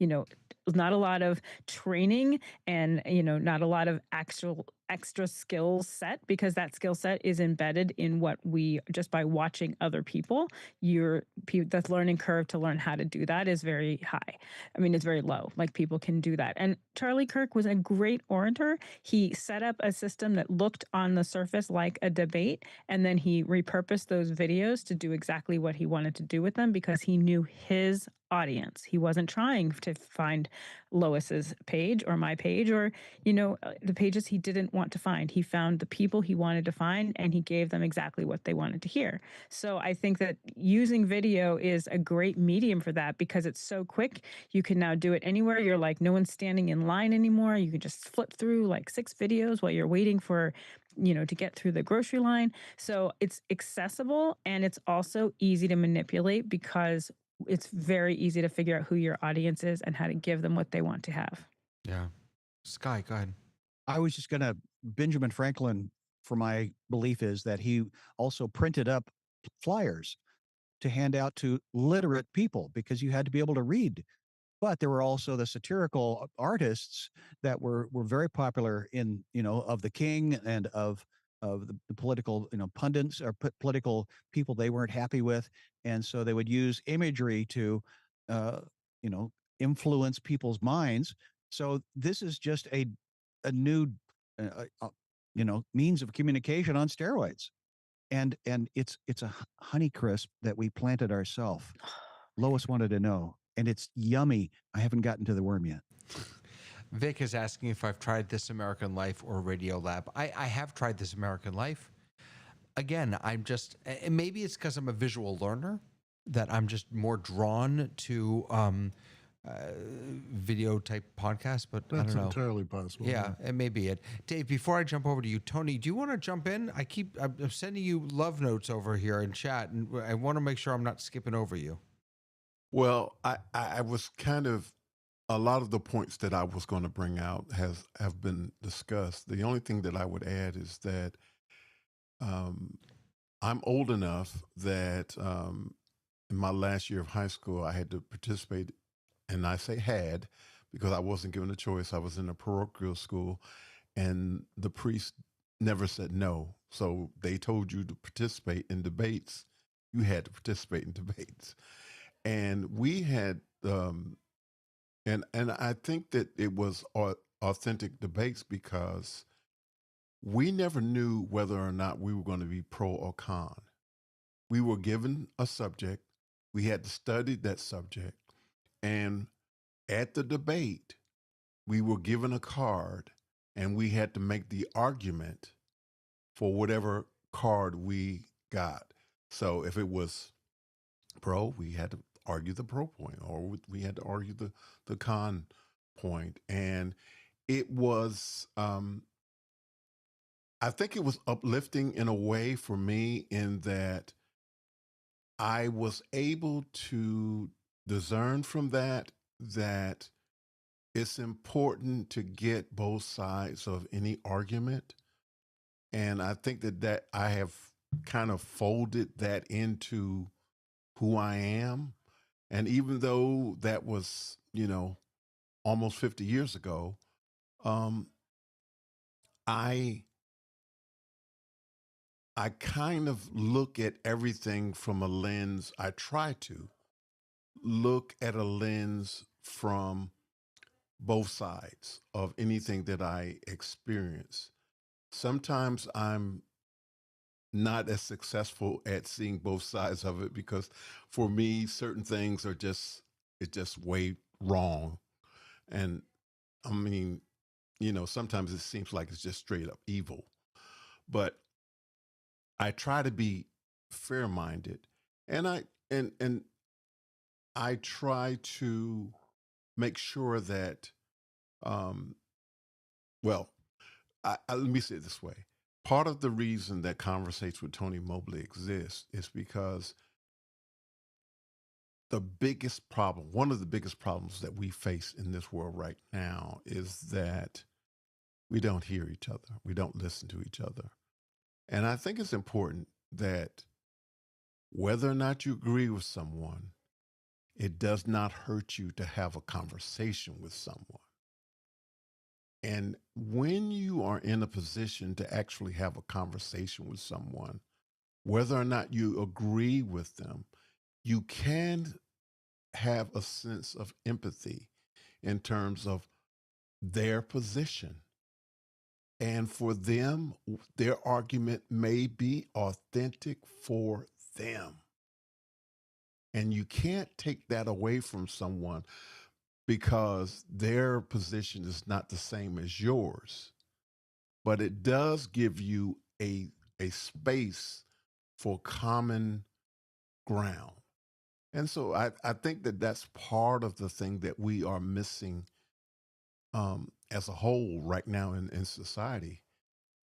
[SPEAKER 3] not a lot of training and, not a lot of actual extra skills set, because that skill set is embedded in what we just by watching other people. The learning curve to learn how to do that is very high. I mean, it's very low. Like people can do that. And Charlie Kirk was a great orator. He set up a system that looked on the surface like a debate, and then he repurposed those videos to do exactly what he wanted to do with them because he knew his audience. He wasn't trying to find Lois's page or my page or, the pages he didn't want to find. He found the people he wanted to find, and he gave them exactly what they wanted to hear. So I think that using video is a great medium for that because it's so quick. You can now do it anywhere. You're like, no one's standing in line anymore. You can just flip through like 6 videos while you're waiting for, to get through the grocery line. So it's accessible, and it's also easy to manipulate because it's very easy to figure out who your audience is and how to give them what they want to have.
[SPEAKER 2] Yeah. Sky, go ahead.
[SPEAKER 1] I was just going to, Benjamin Franklin, for my belief, is that he also printed up flyers to hand out to literate people because you had to be able to read. But there were also the satirical artists that were very popular in, of the king and of the political, pundits or political people they weren't happy with. And so they would use imagery to, uh, influence people's minds. So this is just a new, means of communication on steroids. And it's a honey crisp that we planted ourselves. Lois wanted to know, and it's yummy. I haven't gotten to the worm yet.
[SPEAKER 2] Vic is asking if I've tried This American Life or Radio Lab. I have tried This American Life. Again, I'm just, and maybe it's because I'm a visual learner that I'm just more drawn to video type podcasts, but I
[SPEAKER 5] That's
[SPEAKER 2] don't know.
[SPEAKER 5] entirely possible.
[SPEAKER 2] Yeah, it may be it. Dave, before I jump over to you, Tony, do you want to jump in? I'm sending you love notes over here in chat, and I want to make sure I'm not skipping over you.
[SPEAKER 6] Well, I was kind of, a lot of the points that I was going to bring out have been discussed. The only thing that I would add is that I'm old enough that in my last year of high school, I had to participate, and I say had because I wasn't given a choice. I was in a parochial school, and the priest never said no. So they told you to participate in debates. You had to participate in debates. And we had, and I think that it was authentic debates because we never knew whether or not we were going to be pro or con. We were given a subject, we had to study that subject, and at the debate, we were given a card, and we had to make the argument for whatever card we got. So if it was pro, we had to argue the pro point, or we had to argue the con point. And it was, I think it was uplifting in a way for me in that I was able to discern from that it's important to get both sides of any argument. And I think that I have kind of folded that into who I am. And even though that was, almost 50 years ago, I kind of look at everything from a lens. I try to look at a lens from both sides of anything that I experience. Sometimes I'm not as successful at seeing both sides of it because for me, certain things are it's just way wrong. And I mean, sometimes it seems like it's just straight up evil. But I try to be fair minded, and I try to make sure that, um, well, let me say it this way. Part of the reason that Conversates with Tony Mobley exists is because one of the biggest problems that we face in this world right now is that we don't hear each other. We don't listen to each other. And I think it's important that whether or not you agree with someone, it does not hurt you to have a conversation with someone. And when you are in a position to actually have a conversation with someone, whether or not you agree with them, you can have a sense of empathy in terms of their position. And for them, their argument may be authentic for them. And you can't take that away from someone because their position is not the same as yours. But it does give you a space for common ground. And so I think that that's part of the thing that we are missing as a whole right now in society.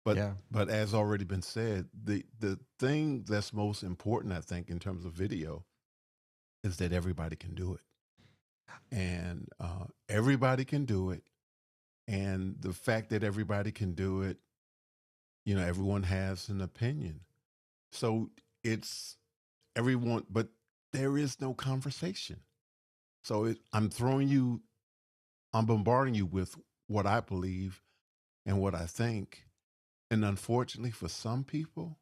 [SPEAKER 6] But
[SPEAKER 2] Yeah.
[SPEAKER 6] but as already been said, the thing that's most important, I think, in terms of video, is that everybody can do it, and everybody can do it, and the fact that everybody can do it, everyone has an opinion, so it's everyone, but there is no conversation. So I'm bombarding you with what I believe and what I think. And unfortunately, for some people,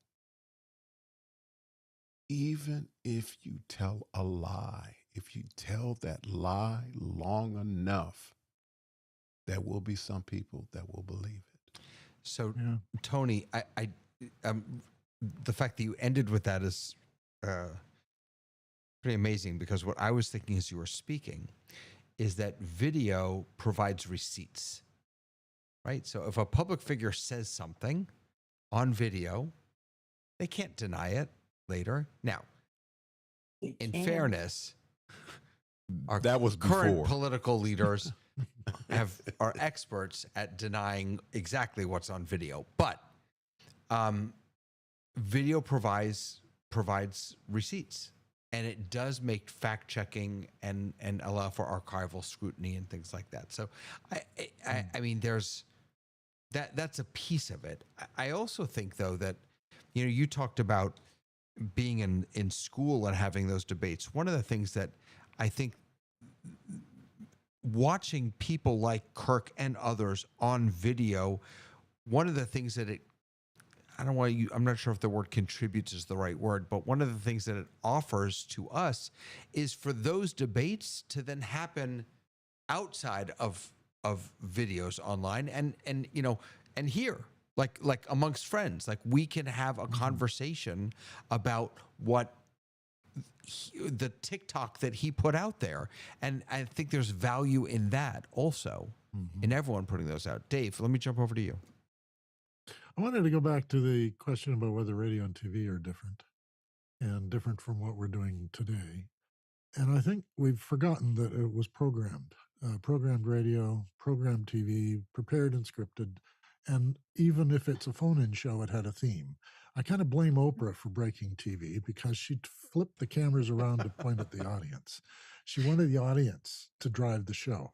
[SPEAKER 6] even if you tell a lie, if you tell that lie long enough, there will be some people that will believe it.
[SPEAKER 2] So,
[SPEAKER 5] Yeah.
[SPEAKER 2] Tony, the fact that you ended with that is pretty amazing, because what I was thinking as you were speaking is that video provides receipts, right? So if a public figure says something on video, they can't deny it later. Now, in fairness, our
[SPEAKER 6] That was
[SPEAKER 2] current
[SPEAKER 6] before.
[SPEAKER 2] political leaders are experts at denying exactly what's on video, but video provides receipts, and it does make fact checking and allow for archival scrutiny and things like that. So I mean, there's that's a piece of it. I also think, though, that you talked about being in school and having those debates. One of the things that I think, watching people like Kirk and others on video, one of the things that I'm not sure if the word contributes is the right word, but one of the things that it offers to us is for those debates to then happen outside of videos online, and here, like amongst friends, like we can have a conversation about what the TikTok that he put out there. And I think there's value in that also, in everyone putting those out. Dave, let me jump over to you.
[SPEAKER 5] I wanted to go back to the question about whether radio and TV are different and different from what we're doing today. And I think we've forgotten that it was programmed, programmed radio, programmed TV, prepared and scripted. And even if it's a phone-in show, it had a theme. I kind of blame Oprah for breaking TV because she flipped the cameras around to point at the audience. She wanted the audience to drive the show.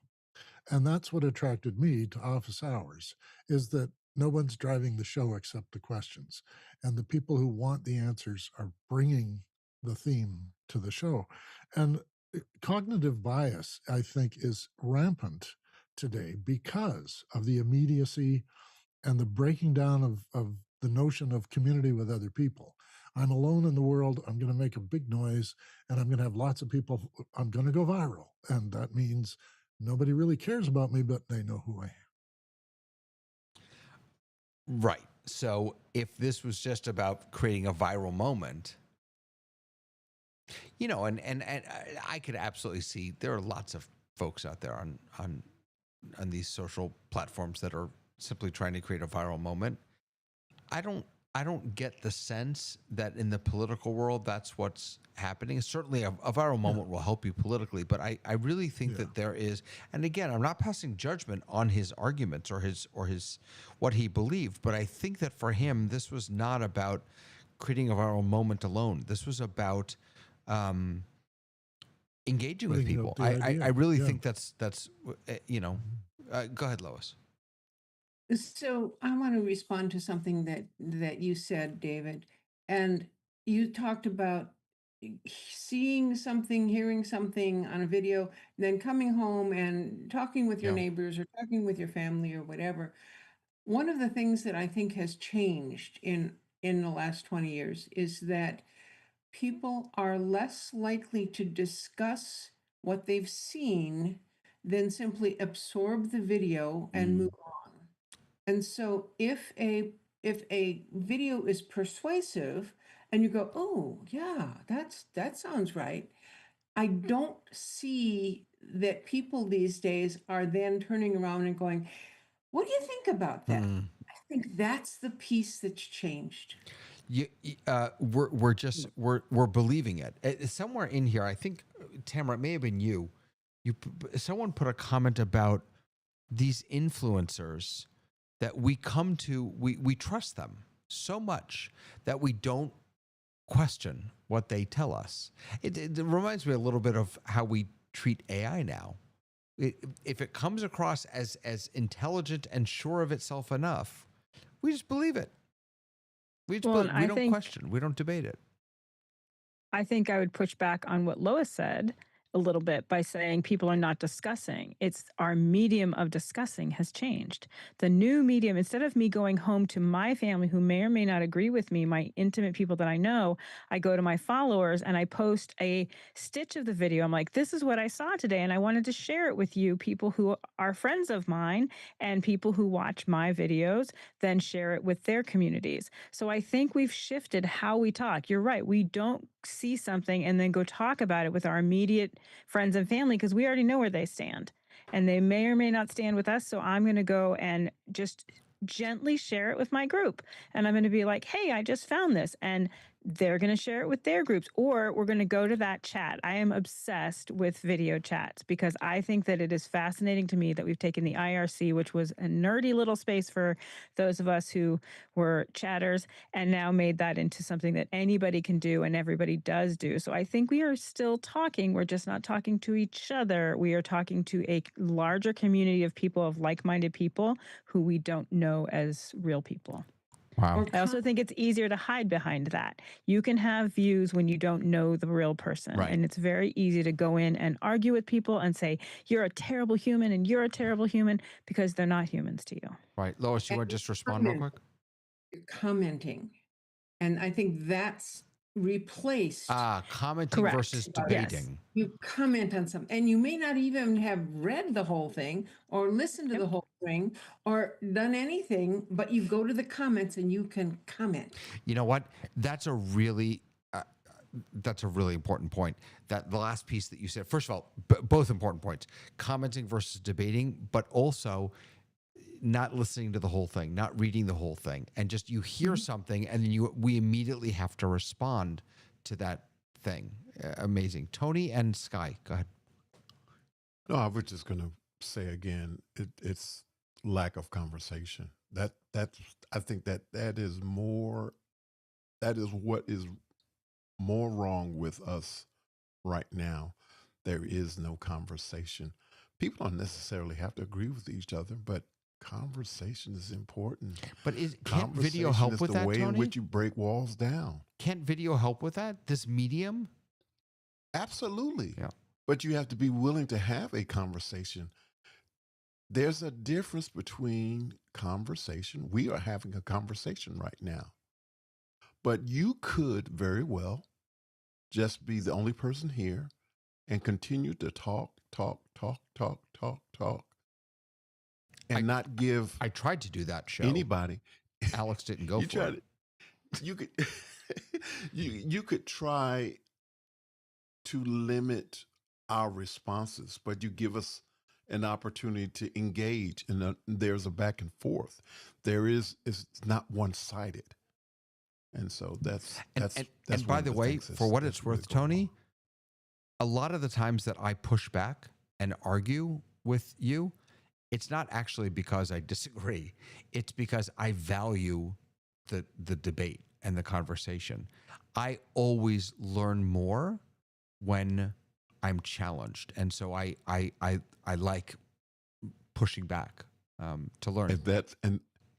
[SPEAKER 5] And that's what attracted me to Office Hours, is that no one's driving the show except the questions. And the people who want the answers are bringing the theme to the show. And cognitive bias, I think, is rampant today because of the immediacy and the breaking down of the notion of community with other people. I'm alone in the world. I'm going to make a big noise, and I'm going to have lots of people. I'm going to go viral. And that means nobody really cares about me, but they know who I am.
[SPEAKER 2] Right. So if this was just about creating a viral moment, and I could absolutely see there are lots of folks out there on these social platforms that are simply trying to create a viral moment. I don't get the sense that in the political world that's what's happening. Certainly a viral moment will help you politically, but I really think that there is, and again, I'm not passing judgment on his arguments or his what he believed, but I think that for him, this was not about creating a viral moment alone. This was about engaging with people. I really think that's go ahead, Lois.
[SPEAKER 4] So I want to respond to something that you said, David, and you talked about seeing something, hearing something on a video, then coming home and talking with your
[SPEAKER 2] Yeah.
[SPEAKER 4] neighbors or talking with your family or whatever. One of the things that I think has changed in the last 20 years is that people are less likely to discuss what they've seen than simply absorb the video and move on. And so if a video is persuasive and you go, "Oh, yeah, that sounds right." I don't see that people these days are then turning around and going, "What do you think about that?" I think that's the piece that's changed.
[SPEAKER 2] We're believing it. Somewhere in here, I think, Tamara, it may have been you. Someone put a comment about these influencers that we come to. We trust them so much that we don't question what they tell us. It reminds me a little bit of how we treat AI now. If it comes across as intelligent and sure of itself enough, we just believe it. We don't question. We don't debate it.
[SPEAKER 3] I think I would push back on what Lois said a little bit by saying people are not discussing. It's our medium of discussing has changed. The new medium, instead of me going home to my family who may or may not agree with me, my intimate people that I know, I go to my followers and I post a stitch of the video. I'm like, this is what I saw today, and I wanted to share it with you, people who are friends of mine and people who watch my videos, then share it with their communities. So I think we've shifted how we talk. You're right. We don't see something and then go talk about it with our immediate friends and family because we already know where they stand. And they may or may not stand with us. So I'm going to go and just gently share it with my group. And I'm going to be like, hey, I just found this. And they're going to share it with their groups, or we're going to go to that chat. I am obsessed with video chats because I think that it is fascinating to me that we've taken the IRC, which was a nerdy little space for those of us who were chatters, and now made that into something that anybody can do and everybody does do. So I think we are still talking. We're just not talking to each other. We are talking to a larger community of people, of like-minded people who we don't know as real people.
[SPEAKER 2] Wow.
[SPEAKER 4] Or
[SPEAKER 3] I also think it's easier to hide behind that. You can have views when you don't know the real person.
[SPEAKER 2] Right.
[SPEAKER 3] And it's very easy to go in and argue with people and say, you're a terrible human and you're a terrible human, because they're not humans to you.
[SPEAKER 2] Right. Lois, you want to just respond real quick?
[SPEAKER 4] commenting. And I think that's replaced.
[SPEAKER 2] Commenting
[SPEAKER 3] Correct.
[SPEAKER 2] versus
[SPEAKER 3] Yes.
[SPEAKER 2] debating.
[SPEAKER 4] You comment on something, and you may not even have read the whole thing or listened to
[SPEAKER 3] Yep.
[SPEAKER 4] the whole thing or done anything, but you go to the comments and you can comment.
[SPEAKER 2] You know what? That's a really important point. That the last piece that you said. First of all, both important points: commenting versus debating, but also not listening to the whole thing, not reading the whole thing, and just you hear something and then we immediately have to respond to that thing. Amazing. Tony and Sky, go ahead.
[SPEAKER 6] No, I was just going to say again, it's lack of conversation. I think that is what is more wrong with us right now. There is no conversation. People don't necessarily have to agree with each other, but conversation is important.
[SPEAKER 2] But can't video help with
[SPEAKER 6] the
[SPEAKER 2] that,
[SPEAKER 6] way
[SPEAKER 2] Tony?
[SPEAKER 6] in which you break walls down.
[SPEAKER 2] Can't video help with that? This medium?
[SPEAKER 6] Absolutely.
[SPEAKER 2] Yeah.
[SPEAKER 6] But you have to be willing to have a conversation. There's a difference between conversation. We are having a conversation right now. But you could very well just be the only person here and continue to talk, and not give
[SPEAKER 2] I tried to do that show.
[SPEAKER 6] anybody.
[SPEAKER 2] Alex didn't go
[SPEAKER 6] You
[SPEAKER 2] for
[SPEAKER 6] tried
[SPEAKER 2] it.
[SPEAKER 6] You could you could try to limit our responses, but you give us an opportunity to engage, and there's a back and forth. It's not one-sided, and so that's
[SPEAKER 2] and by the way, for what it's worth, Tony, a lot of the times that I push back and argue with you, it's not actually because I disagree. It's because I value the debate and the conversation. I always learn more when I'm challenged, and so I like pushing back to learn.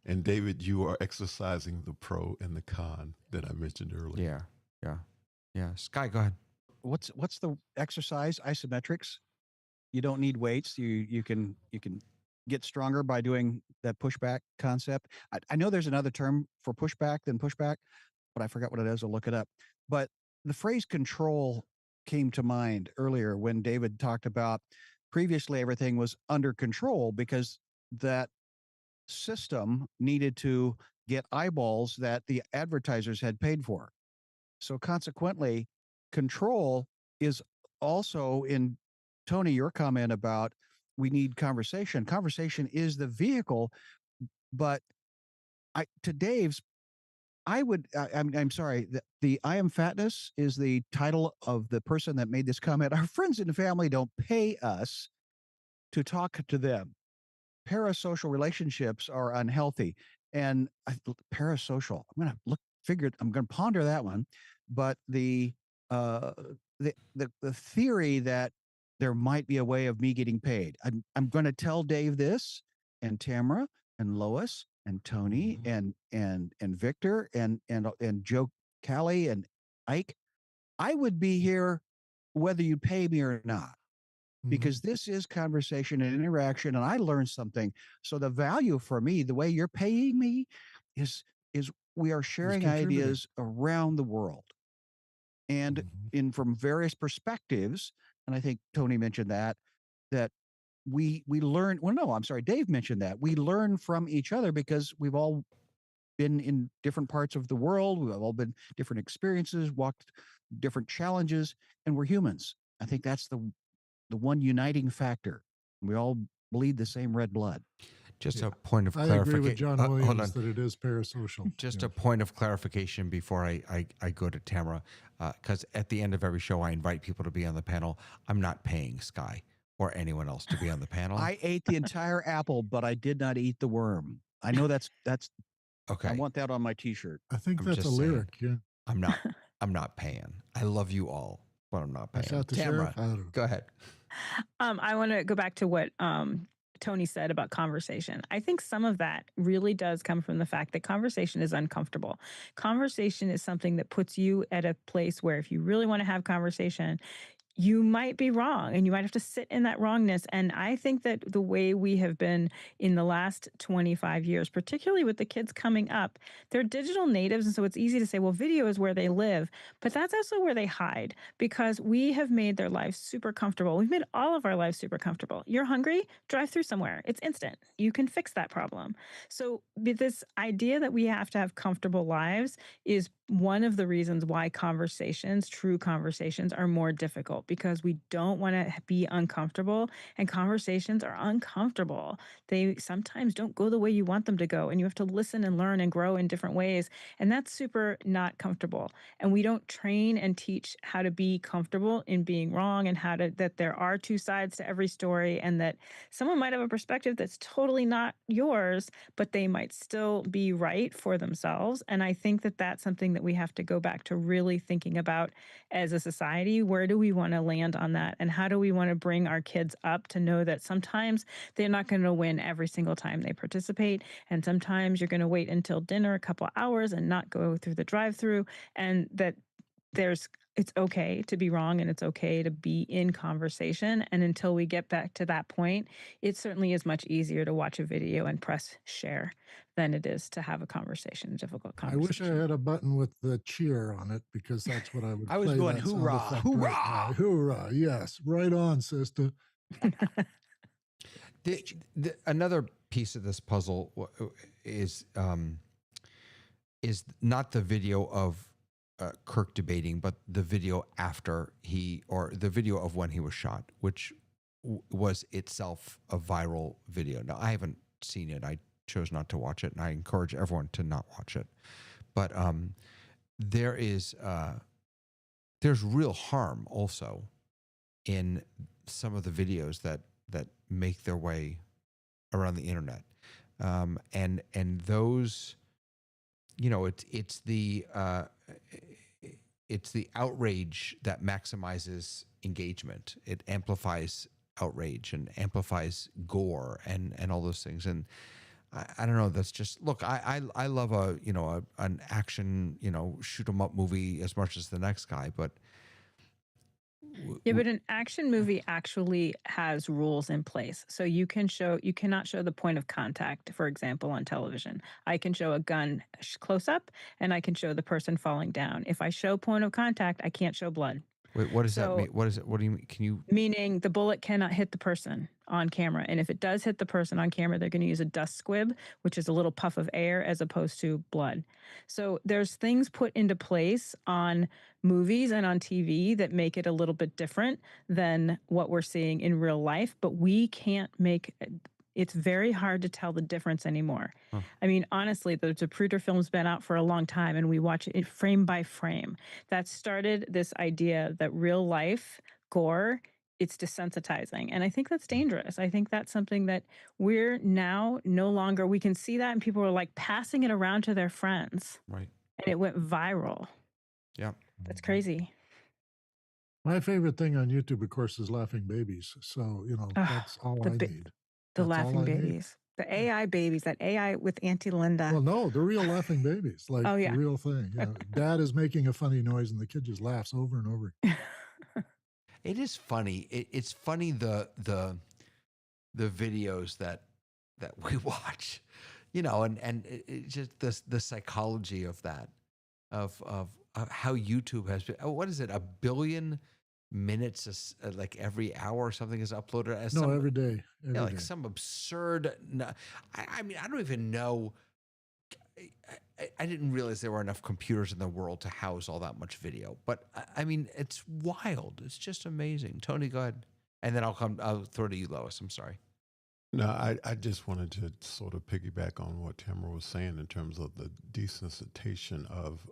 [SPEAKER 6] And David, you are exercising the pro and the con that I mentioned earlier.
[SPEAKER 2] Yeah. Sky, go ahead.
[SPEAKER 1] What's the exercise? Isometrics. You don't need weights. You can get stronger by doing that pushback concept. I know there's another term for pushback than pushback, but I forgot what it is. I'll look it up. But the phrase control came to mind earlier when David talked about previously everything was under control because that system needed to get eyeballs that the advertisers had paid for. So consequently, control is also in Tony, your comment about we need conversation. Conversation is the vehicle, but to Dave's, I'm sorry. The I am fatness is the title of the person that made this comment. Our friends and family don't pay us to talk to them. Parasocial relationships are unhealthy, and parasocial. I'm going to ponder that one. But the theory that there might be a way of me getting paid. I'm going to tell Dave this, and Tamara, and Lois, and Tony, and Victor, and Joe Callie, and Ike. I would be here whether you pay me or not, because this is conversation and interaction, and I learned something. So the value for me, the way you're paying me, is we are sharing
[SPEAKER 5] contributing.
[SPEAKER 1] ideas around the world, and in from various perspectives. And I think Tony mentioned that we learn. Well, no, I'm sorry, Dave mentioned that we learn from each other because we've all been in different parts of the world. We've all been different experiences, walked different challenges, and we're humans. I think that's the one uniting factor. We all bleed the same red blood.
[SPEAKER 2] Just a point of
[SPEAKER 5] I agree with
[SPEAKER 2] clarification.
[SPEAKER 5] John
[SPEAKER 2] Hold on.
[SPEAKER 5] Williams that it is parasocial.
[SPEAKER 2] Just
[SPEAKER 5] Yeah.
[SPEAKER 2] a point of clarification before I go to Tamara, because at the end of every show, I invite people to be on the panel. I'm not paying Sky or anyone else to be on the panel.
[SPEAKER 1] I ate the entire apple, but I did not eat the worm. I know that's
[SPEAKER 2] okay.
[SPEAKER 1] I want that on my T-shirt.
[SPEAKER 5] I think
[SPEAKER 2] I'm
[SPEAKER 5] that's a
[SPEAKER 2] just saying.
[SPEAKER 5] lyric. Yeah.
[SPEAKER 2] I'm not paying. I love you all, but I'm not
[SPEAKER 5] I
[SPEAKER 2] paying.
[SPEAKER 5] shot the
[SPEAKER 2] Tamara,
[SPEAKER 5] sheriff. I don't know.
[SPEAKER 2] go ahead.
[SPEAKER 3] I want to go back to what Tony said about conversation. I think some of that really does come from the fact that conversation is uncomfortable. Conversation is something that puts you at a place where if you really want to have conversation, you might be wrong and you might have to sit in that wrongness. And I think that the way we have been in the last 25 years, particularly with the kids coming up, they're digital natives. And so it's easy to say, well, video is where they live, but that's also where they hide because we have made their lives super comfortable. We've made all of our lives super comfortable. You're hungry, drive through somewhere. It's instant. You can fix that problem. So this idea that we have to have comfortable lives is one of the reasons why conversations, true conversations, are more difficult because we don't want to be uncomfortable, and conversations are uncomfortable. They sometimes don't go the way you want them to go, and you have to listen and learn and grow in different ways, and that's super not comfortable. And we don't train and teach how to be comfortable in being wrong and that there are two sides to every story, and that someone might have a perspective that's totally not yours, but they might still be right for themselves. And I think that that's something that we have to go back to really thinking about as a society. Where do we want to land on that? And how do we want to bring our kids up to know that sometimes they're not going to win every single time they participate. And sometimes you're going to wait until dinner a couple hours and not go through the drive-through, and that it's okay to be wrong and it's okay to be in conversation. And until we get back to that point, it certainly is much easier to watch a video and press share than it is to have a difficult conversation.
[SPEAKER 5] I wish I had a button with the cheer on it because that's what I would
[SPEAKER 1] I was
[SPEAKER 5] play
[SPEAKER 1] going,
[SPEAKER 5] that sound
[SPEAKER 1] hoorah,
[SPEAKER 5] effect
[SPEAKER 1] hoorah.
[SPEAKER 5] right now. Hoorah. Yes. Right on, sister.
[SPEAKER 2] Another piece of this puzzle is not the video of Kirk debating, but the video after the video of when he was shot, which was itself a viral video. Now, I haven't seen it. I chose not to watch it, and I encourage everyone to not watch it. But there's real harm also in some of the videos that make their way around the internet, and those, it's the outrage that maximizes engagement. It amplifies outrage and amplifies gore and all those things. And I don't know. That's just, look, I love an action, shoot 'em up movie as much as the next guy, but
[SPEAKER 3] yeah, but an action movie actually has rules in place. So you cannot show the point of contact, for example, on television. I can show a gun close up and I can show the person falling down. If I show point of contact, I can't show blood.
[SPEAKER 2] Wait, what does that mean? What is it? What do you mean? Can you?
[SPEAKER 3] Meaning the bullet cannot hit the person on camera. And if it does hit the person on camera, they're going to use a dust squib, which is a little puff of air as opposed to blood. So there's things put into place on movies and on TV that make it a little bit different than what we're seeing in real life. But we can't it's very hard to tell the difference anymore. Huh. I mean, honestly, the Zapruder film's been out for a long time, and we watch it frame by frame. That started this idea that real life gore, it's desensitizing. And I think that's dangerous. I think that's something that we're now no longer, we can see that, and people are like passing it around to their friends.
[SPEAKER 2] Right.
[SPEAKER 3] And it went viral.
[SPEAKER 2] Yeah.
[SPEAKER 3] That's crazy.
[SPEAKER 5] My favorite thing on YouTube, of course, is laughing babies. So, that's all I need.
[SPEAKER 3] The laughing babies. The AI babies, that AI with Auntie Linda.
[SPEAKER 5] Well, no, the real laughing babies, like
[SPEAKER 3] the
[SPEAKER 5] real thing. Dad is making a funny noise and the kid just laughs over and over.
[SPEAKER 2] It is funny. It's funny the videos that we watch, and it's just the psychology of that, of how YouTube has been. Oh, what is it? 1 billion minutes, like every hour or something is uploaded as
[SPEAKER 5] No,
[SPEAKER 2] some,
[SPEAKER 5] every day. Every
[SPEAKER 2] like
[SPEAKER 5] day.
[SPEAKER 2] some absurd. I mean, I don't even know. I didn't realize there were enough computers in the world to house all that much video. But I mean, it's wild. It's just amazing. Tony, go ahead, and then I'll throw to you, Lois. I'm sorry.
[SPEAKER 6] No, I just wanted to sort of piggyback on what Tamara was saying in terms of the desensitization of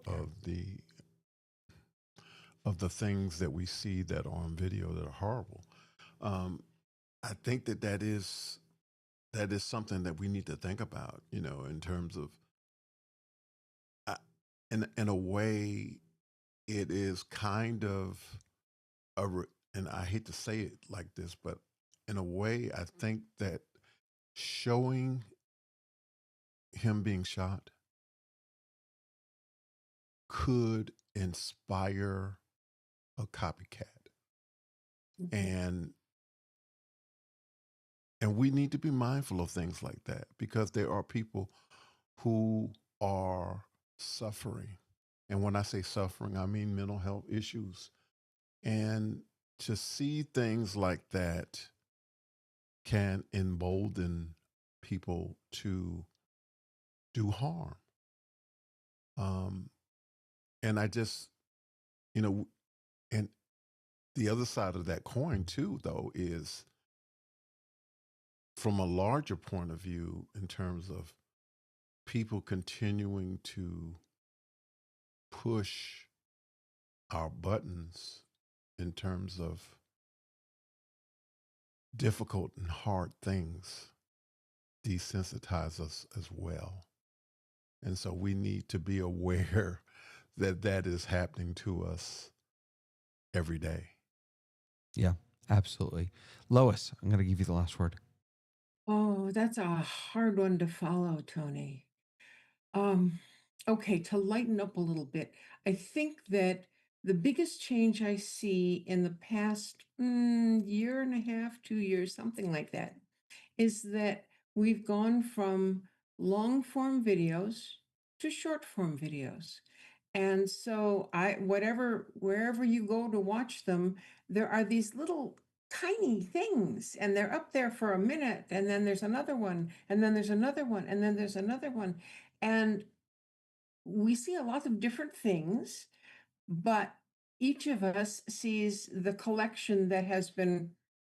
[SPEAKER 6] the things that we see that are on video that are horrible. I think that is something that we need to think about, in terms of, in a way, it is kind of and I hate to say it like this, but in a way, I think that showing him being shot could inspire a copycat. And we need to be mindful of things like that, because there are people who are suffering. And when I say suffering, I mean mental health issues. And to see things like that can embolden people to do harm. And I just, and the other side of that coin too, though, is from a larger point of view, in terms of people continuing to push our buttons in terms of difficult and hard things, desensitize us as well. And so we need to be aware that that is happening to us every day.
[SPEAKER 2] Yeah, absolutely. Lois, I'm going to give you the last word.
[SPEAKER 4] Oh, that's a hard one to follow, Tony. Okay, to lighten up a little bit, I think that the biggest change I see in the past year and a half, 2 years, something like that, is that we've gone from long form videos to short form videos. And so wherever you go to watch them, there are these little tiny things, and they're up there for a minute, and then there's another one, and then there's another one, and then there's another one. And we see a lot of different things, but each of us sees the collection that has been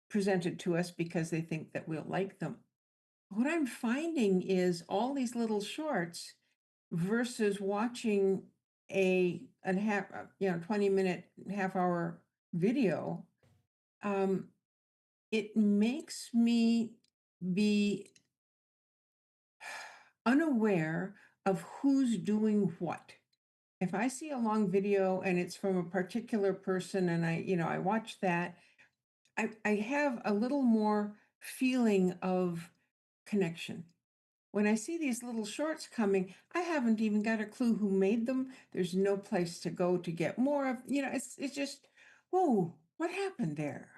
[SPEAKER 4] presented to us because they think that we'll like them. What I'm finding is all these little shorts versus watching a half 20-minute half hour video. It makes me be unaware of who's doing what. If I see a long video and it's from a particular person and I watch that, I have a little more feeling of connection. When I see these little shorts coming, I haven't even got a clue who made them. There's no place to go to get more of, it's just, whoa, what happened there?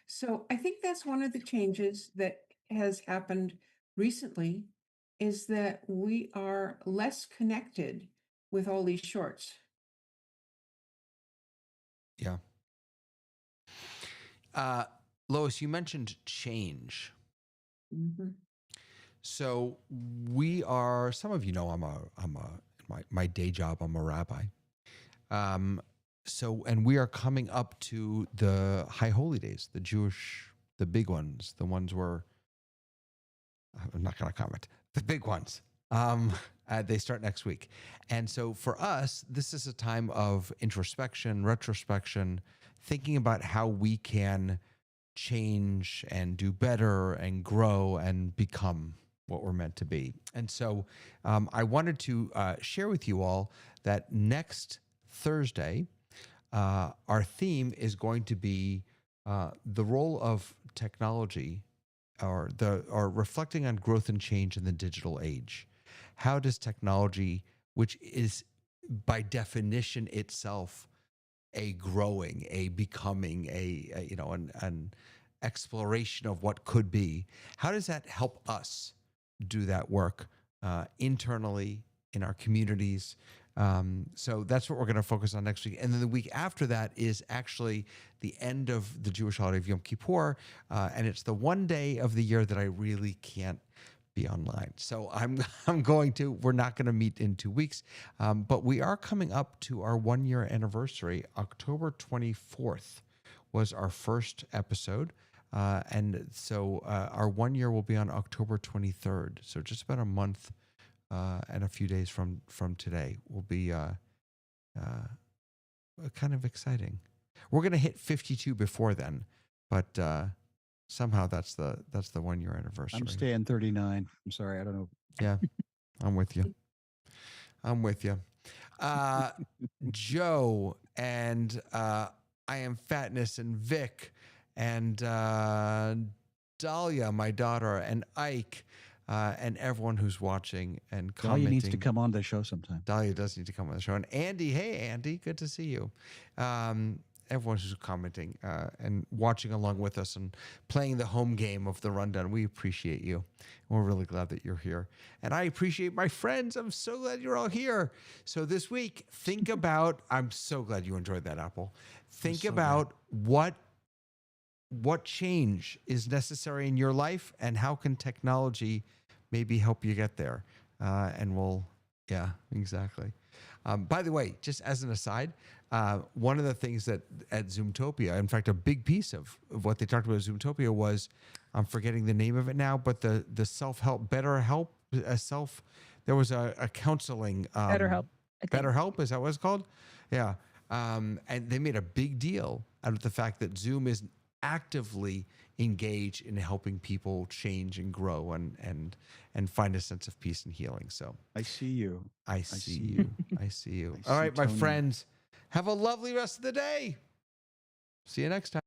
[SPEAKER 4] So I think that's one of the changes that has happened recently, is that we are less connected with all these shorts.
[SPEAKER 2] Yeah. Lois, you mentioned change.
[SPEAKER 4] Mhm.
[SPEAKER 2] So we are. Some of you know my day job. I'm a rabbi. And we are coming up to the High Holy Days, the big ones, the ones where I'm not going to comment. The big ones. They start next week. And so for us, this is a time of introspection, retrospection, thinking about how we can change and do better and grow and become what we're meant to be. And so I wanted to share with you all that next Thursday, our theme is going to be the role of technology, or reflecting on growth and change in the digital age. How does technology, which is by definition itself a growing, a becoming, an exploration of what could be. How does that help us do that work internally in our communities? So that's what we're going to focus on next week. And then the week after that is actually the end of the Jewish holiday of Yom Kippur. And it's the one day of the year that I really can't be online. So we're not going to meet in 2 weeks, but we are coming up to our 1 year anniversary. October 24th was our first episode. And so our 1 year will be on October 23rd. So just about a month and a few days from today will be kind of exciting. We're going to hit 52 before then, but somehow that's the 1 year anniversary.
[SPEAKER 1] I'm staying 39. I'm sorry. I don't know.
[SPEAKER 2] Yeah, I'm with you. I'm with you. Joe and I Am Fatness and Vic and Dahlia, my daughter, and Ike, and everyone who's watching and commenting.
[SPEAKER 1] Dahlia needs to come on the show sometime.
[SPEAKER 2] Dahlia does need to come on the show. And Andy, hey, Andy, good to see you. Everyone who's commenting and watching along with us and playing the home game of the rundown. We appreciate you. We're really glad that you're here. And I appreciate my friends. I'm so glad you're all here. So this week, think about, I'm so glad you enjoyed that, Apple. Think about what change is necessary in your life and how can technology maybe help you get there. Yeah, exactly. By the way, just as an aside, one of the things that at Zoomtopia, in fact, a big piece of what they talked about at Zoomtopia was, I'm forgetting the name of it now, but the self-help, there was a counseling.
[SPEAKER 3] BetterHelp.
[SPEAKER 2] BetterHelp, is that what it's called? Yeah. And they made a big deal out of the fact that Zoom is actively engaged in helping people change and grow and find a sense of peace and healing. So
[SPEAKER 1] I see you.
[SPEAKER 2] I see you. I see you.
[SPEAKER 1] I
[SPEAKER 2] All
[SPEAKER 1] see
[SPEAKER 2] right, my
[SPEAKER 1] Tony.
[SPEAKER 2] friends, have a lovely rest of the day. See you next time.